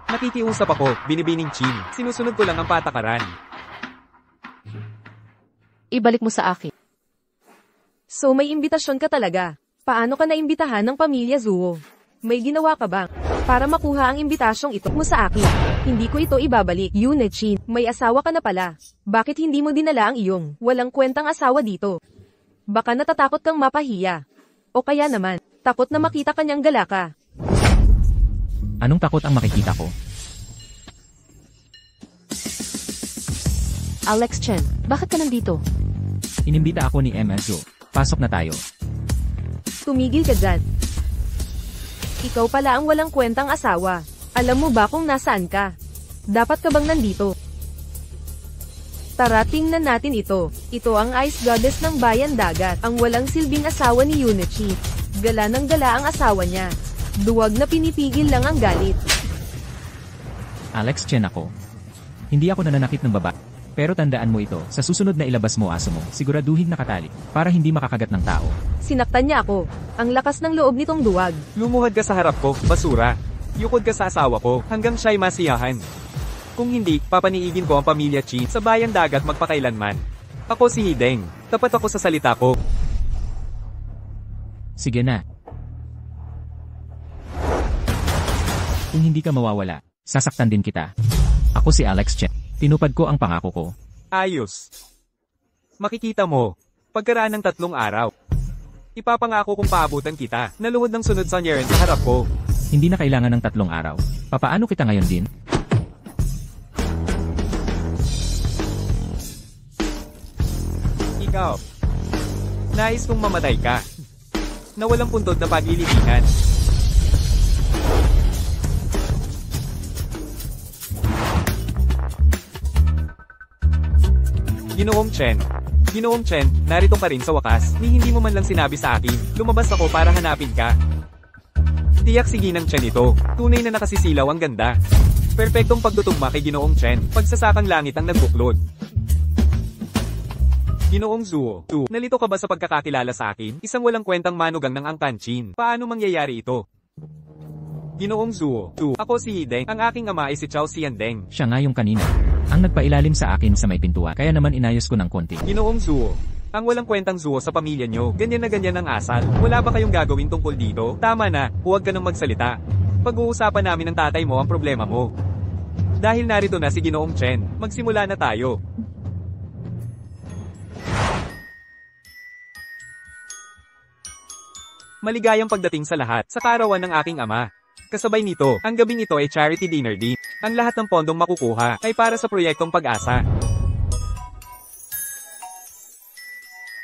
Nakikiusap ako, Binibining Chi. Sinusunod ko lang ang patakaran. Ibalik mo sa akin. So may imbitasyon ka talaga. Paano ka naimbitahan ng pamilya Zuo? May ginawa ka ba para makuha ang imbitasyong ito mo sa akin? Hindi ko ito ibabalik. Yuna Chin, may asawa ka na pala. Bakit hindi mo dinala ang iyong walang kwentang asawa dito? Baka natatakot kang mapahiya. O kaya naman, takot na makita kanyang galaka. Anong takot ang makikita ko? Alex Chen, bakit ka nandito? Inimbita ako ni MSO. Pasok na tayo. Tumigil ka dyan. Ikaw pala ang walang kwentang asawa. Alam mo ba kung nasaan ka? Dapat ka bang nandito? Tara tingnan natin ito. Ito ang Ice Goddess ng Bayan Dagat. Ang walang silbing asawa ni Yunichi. Gala ng gala ang asawa niya. Duwag na pinipigil lang ang galit. Alex Chen ako. Hindi ako nananakit ng babae. Pero tandaan mo ito, sa susunod na ilabas mo aso mo, siguraduhin nakatali, para hindi makakagat ng tao. Sinaktan niya ako. Ang lakas ng loob nitong duwag. Lumuhad ka sa harap ko, basura. Yukod ka sa asawa ko, hanggang siya'y masiyahan. Kung hindi, papaniigin ko ang pamilya Chi sa Bayan Dagat magpakailanman. Ako si Hideng. Tapat ako sa salita ko. Sige na. Kung hindi ka mawawala, sasaktan din kita. Ako si Alex Chen. Tinupad ko ang pangako ko. Ayos. Makikita mo, pagkaraan ng 3 araw. Ipapangako kong paabutan kita, naluhod ng sunod sa Nyeren sa harap ko. Hindi na kailangan ng 3 araw. Papaano kita ngayon din? Ikaw. Nais kong mamatay ka. Na walang puntod na paglilibingan. Ginoong Chen. Ginoong Chen, narito ka rin sa wakas. Hindi mo man lang sinabi sa akin. Lumabas ako para hanapin ka. Tiyak si Ginang Chen ito. Tunay na nakasisilaw ang ganda. Perpektong pagtutugma kay Ginoong Chen. Pagsasakang langit ang nagbuklod. Ginoong Zuo. Nalito ka ba sa pagkakakilala sa akin? Isang walang kwentang manugang ng Angkan Chin. Paano mangyayari ito? Ginoong Zuo. Ako si Hideng. Ang aking ama ay si Chao Xiandeng. Siya nga yung kanina. Ang nagpailalim sa akin sa may pintuan. Kaya naman inayos ko ng konti. Ginoong Zuo. Ang walang kwentang Zuo sa pamilya nyo. Ganyan na ganyan ang asal. Wala ba kayong gagawin tungkol dito? Tama na. Huwag ka nang magsalita. Pag-uusapan namin ng tatay mo ang problema mo. Dahil narito na si Ginoong Chen. Magsimula na tayo. Maligayang pagdating sa lahat sa kaarawan ng aking ama. Kasabay nito, ang gabing ito ay charity dinner din. Ang lahat ng pondong makukuha ay para sa proyektong Pag-asa.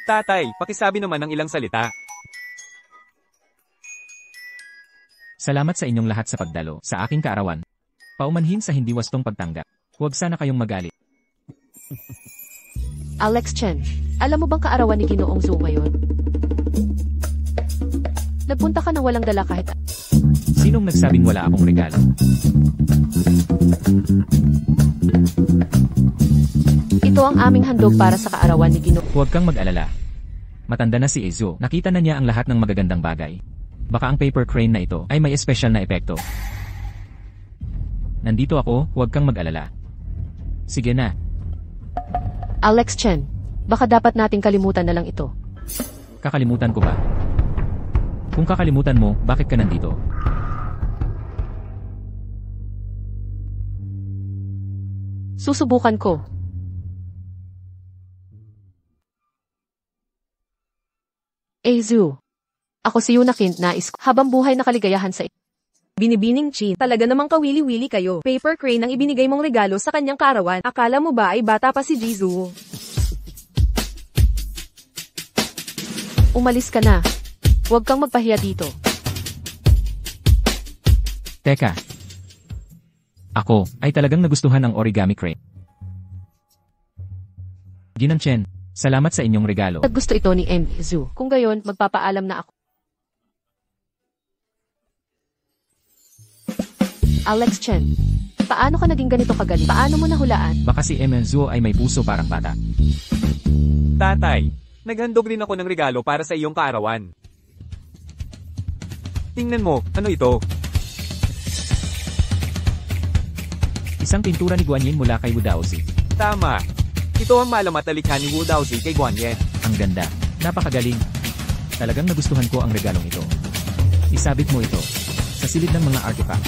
Tatay, pakisabi naman ng ilang salita. Salamat sa inyong lahat sa pagdalo sa aking kaarawan. Paumanhin sa hindi wastong pagtanggap. Huwag sana kayong magalit. Alex Chen, alam mo bang kaarawan ni Ginoong Zuo ngayon? Nagpunta ka nang walang dala kahit... Sinong nagsabing wala akong regalo? Ito ang aming handog para sa kaarawan ni Ginoong. Huwag kang mag-alala. Matanda na si Ezo. Nakita na niya ang lahat ng magagandang bagay. Baka ang paper crane na ito ay may espesyal na epekto. Nandito ako, huwag kang mag-alala. Sige na. Alex Chen, baka dapat nating kalimutan na lang ito. Kakalimutan ko ba? Kung kakalimutan mo, bakit ka nandito? Susubukan ko. Ezu. Ako si Yunakin, nais ko habang buhay na kaligayahan sa Binibining Chin, talaga namang kawili-wili kayo. Paper crane ang ibinigay mong regalo sa kanyang kaarawan. Akala mo ba ay bata pa si Jizu? Umalis ka na. Huwag kang magpahiya dito. Teka. Ako, ay talagang nagustuhan ang origami crane. Ginang Chen, salamat sa inyong regalo. At gusto ito ni Ezu. Kung gayon, magpapaalam na ako. Alex Chen, paano ka naging ganito kagaling? Paano mo nahulaan? Baka si Emenzuo ay may puso parang bata. Tatay, naghandog rin ako ng regalo para sa iyong kaarawan. Tingnan mo, ano ito? Isang pintura ni Guanyin mula kay Wu Daozi. Tama. Ito ang malamat na likha ni Wu Daozi kay Guanyin. Ang ganda. Napakagaling. Talagang nagustuhan ko ang regalong ito. Isabit mo ito sa silid ng mga artifact.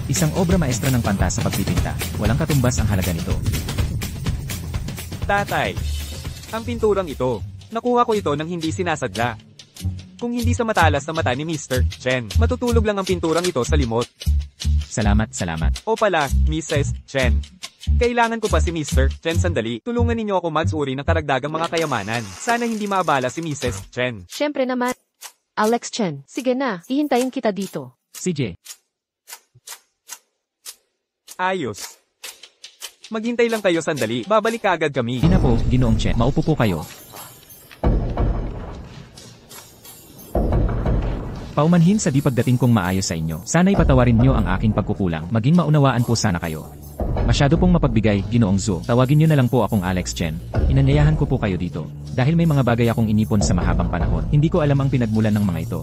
Isang obra maestra ng panta sa pagpipinta. Walang katumbas ang halaga nito. Tatay, ang pinturang ito, nakuha ko ito nang hindi sinasadya. Kung hindi sa matalas na mata ni Mr. Chen, matutulog lang ang pinturang ito sa limot. Salamat, salamat. O pala, Mrs. Chen. Kailangan ko pa si Mr. Chen sandali. Tulungan ninyo ako magsuri ng karagdagang mga kayamanan. Sana hindi maabala si Mrs. Chen. Siyempre naman. Alex Chen, sige na, hihintayin kita dito. CJ. Ayos. Maghintay lang kayo sandali. Babalik agad kami. Ina po, Ginoong Chen. Maupo po kayo. Paumanhin sa di pagdating kong maayos sa inyo. Sana'y patawarin niyo ang aking pagkukulang. Maging maunawaan po sana kayo. Masyado pong mapagbigay, Ginoong Zuo. Tawagin niyo na lang po akong Alex Chen. Inanyayahan ko po kayo dito. Dahil may mga bagay akong inipon sa mahabang panahon. Hindi ko alam ang pinagmulan ng mga ito.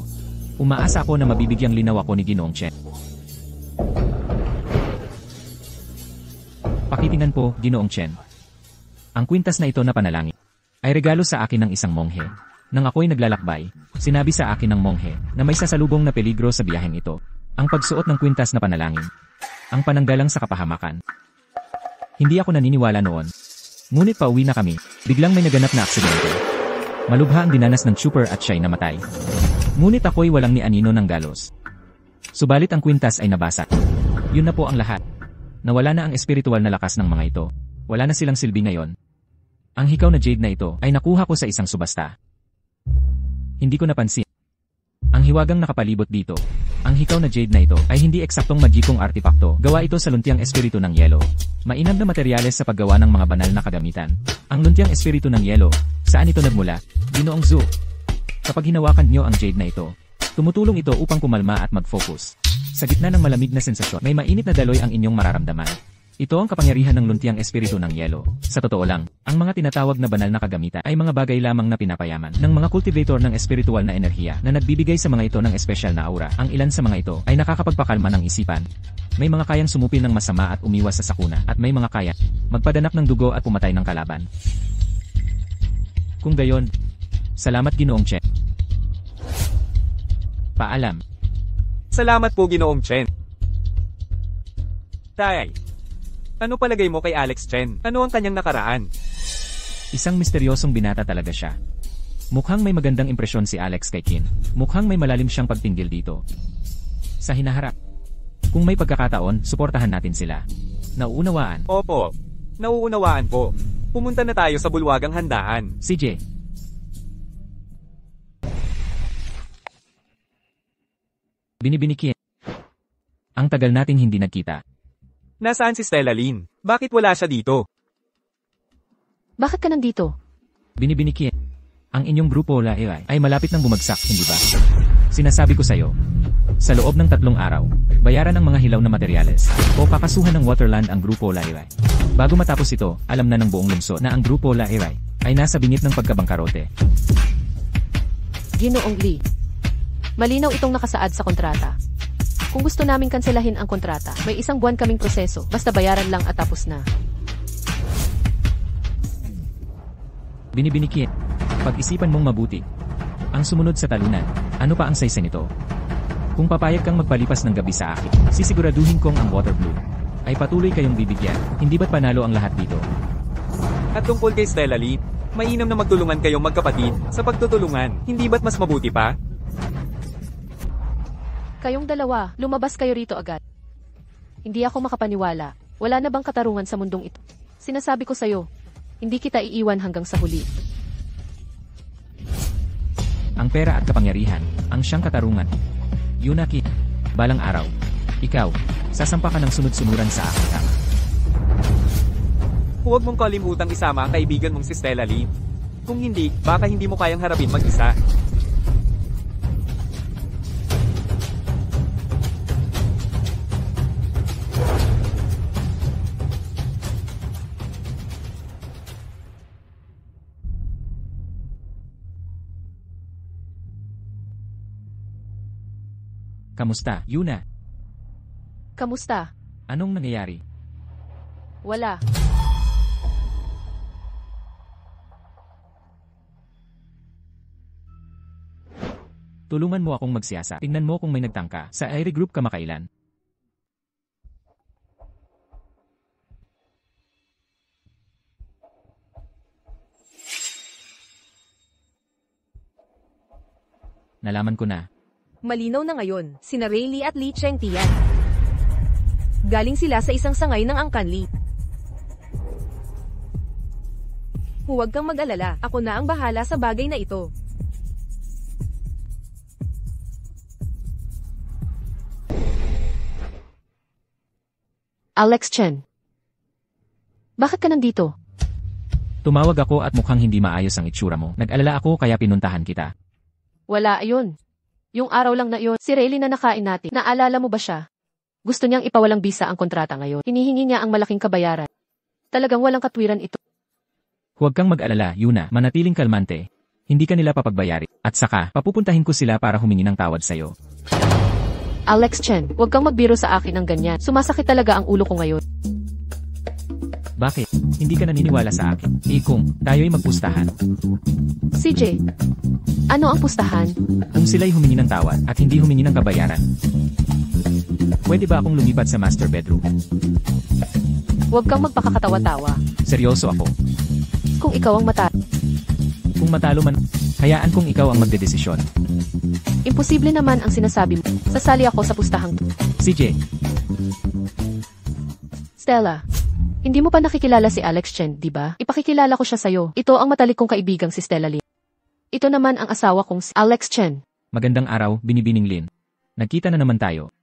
Umaasa ako na mabibigyang linaw ako ni Ginoong Chen. Pakitingnan po, Ginoong Chen. Ang kwintas na ito na panalangin ay regalo sa akin ng isang monghe. Nang ako'y naglalakbay, sinabi sa akin ng monghe na may sasalubong na peligro sa biyaheng ito. Ang pagsuot ng kwintas na panalangin. Ang pananggalang sa kapahamakan. Hindi ako naniniwala noon. Ngunit pauwi na kami, biglang may naganap na aksidente. Malubha ang dinanas ng trooper at siya'y namatay. Ngunit ako'y walang ni anino ng galos. Subalit ang kwintas ay nabasa. Yun na po ang lahat. Nawala na ang espiritual na lakas ng mga ito. Wala na silang silbi ngayon. Ang hikaw na jade na ito ay nakuha ko sa isang subasta. Hindi ko napansin. Ang hiwagang nakapalibot dito. Ang hikaw na jade na ito ay hindi eksaktong magikong artipakto. Gawa ito sa luntiang espiritu ng yelo. Mainam na materyales sa paggawa ng mga banal na kagamitan. Ang luntiang espiritu ng yelo, saan ito nagmula? Ginoong Zu. Kapag hinawakan nyo ang jade na ito, tumutulong ito upang kumalma at mag-focus. Sa gitna ng malamig na sensasyon, may mainit na daloy ang inyong mararamdaman. Ito ang kapangyarihan ng luntiang espiritu ng yelo. Sa totoo lang, ang mga tinatawag na banal na kagamitan ay mga bagay lamang na pinapayaman ng mga cultivator ng espiritual na enerhiya na nagbibigay sa mga ito ng espesyal na aura. Ang ilan sa mga ito ay nakakapagpakalma ng isipan. May mga kayang sumupil ng masama at umiwas sa sakuna, at may mga kaya magpadanap ng dugo at pumatay ng kalaban. Kung gayon, salamat Ginoong Chen. Paalam. Salamat po Ginoong Chen. Tay, ano palagay mo kay Alex Chen? Ano ang kanyang nakaraan? Isang misteryosong binata talaga siya. Mukhang may magandang impresyon si Alex kay Qin. Mukhang may malalim siyang pagtinggil dito. Sa hinaharap. Kung may pagkakataon, suportahan natin sila. Nauunawaan. Opo. Nauunawaan po. Pumunta na tayo sa bulwagang handaan. CJ. Binibinikin. Ang tagal nating hindi nagkita. Nasaan si Stella Lin? Bakit wala siya dito? Bakit ka nandito? Binibinikin. Ang inyong grupo Laeway ay malapit nang bumagsak, hindi ba? Sinasabi ko sa'yo. Sa loob ng 3 araw, bayaran ng mga hilaw na materyales o kakasuhan ng Waterland ang grupo Laeway. Bago matapos ito, alam na ng buong lungsod na ang grupo Laeway ay nasa bingit ng pagkabangkarote. Ginoong Lee. Malinaw itong nakasaad sa kontrata. Kung gusto naming kanselahin ang kontrata, may 1 buwan kaming proseso, basta bayaran lang at tapos na. Binibinikin. Pag-isipan mong mabuti. Ang sumunod sa talunan, ano pa ang saysa nito? Kung papayag kang magpalipas ng gabi sa akin, sisiguraduhin kong ang water blue ay patuloy kayong bibigyan. Hindi ba't panalo ang lahat dito? At tungkol kay Stella Lin, mainam na magtulungan kayong magkapatid. Sa pagtutulungan, hindi ba't mas mabuti pa? Kayong dalawa, lumabas kayo rito agad. Hindi ako makapaniwala. Wala na bang katarungan sa mundong ito? Sinasabi ko sa'yo, hindi kita iiwan hanggang sa huli. Ang pera at kapangyarihan, ang siyang katarungan. Yunaki, balang araw. Ikaw, sasampa ka ng sunod-sunuran sa aking tama. Huwag mong kalimutang isama ang kaibigan mong si Stella Lin. Kung hindi, baka hindi mo kayang harapin mag-isa. Kamusta, Yuna? Kamusta? Anong nangyayari? Wala. Tulungan mo akong magsiyasa. Tingnan mo kung may nagtangka. Sa Airy Group kamakailan. Nalaman ko na. Malinaw na ngayon, sina Rayleigh at Li Chengtian. Galing sila sa isang sangay ng Angkan Li. Huwag kang mag-alala, ako na ang bahala sa bagay na ito. Alex Chen. Bakit ka nandito? Tumawag ako at mukhang hindi maayos ang itsura mo. Nag-alala ako kaya pinuntahan kita. Wala, ayun. Yung araw lang na yun, si Rayleigh na nakain natin. Naalala mo ba siya? Gusto niyang ipawalang bisa ang kontrata ngayon. Hinihingi niya ang malaking kabayaran. Talagang walang katwiran ito. Huwag kang mag-alala, Yuna. Manatiling kalmante. Hindi ka nila papagbayari. At saka, papupuntahin ko sila para humingi ng tawad sa'yo. Alex Chen, huwag kang magbiro sa akin ng ganyan. Sumasakit talaga ang ulo ko ngayon. Bakit? Hindi ka naniniwala sa akin. Kung tayo'y magpustahan. CJ, ano ang pustahan? Kung sila'y humingi ng tawad at hindi humingi ng kabayaran. Pwede ba akong lumipat sa master bedroom? Huwag kang magpakakatawa-tawa. Seryoso ako. Kung ikaw ang Kung matalo man, hayaan kong ikaw ang magdedesisyon. imposible naman ang sinasabi mo. Sasali ako sa pustahang to. CJ, Stella, Hindi mo pa nakikilala si Alex Chen, di ba? Ipakikilala ko siya sa'yo. Ito ang matalik kong kaibigang si Stella Lin. Ito naman ang asawa kong si Alex Chen. Magandang araw, Binibining Lin. Nagkita na naman tayo.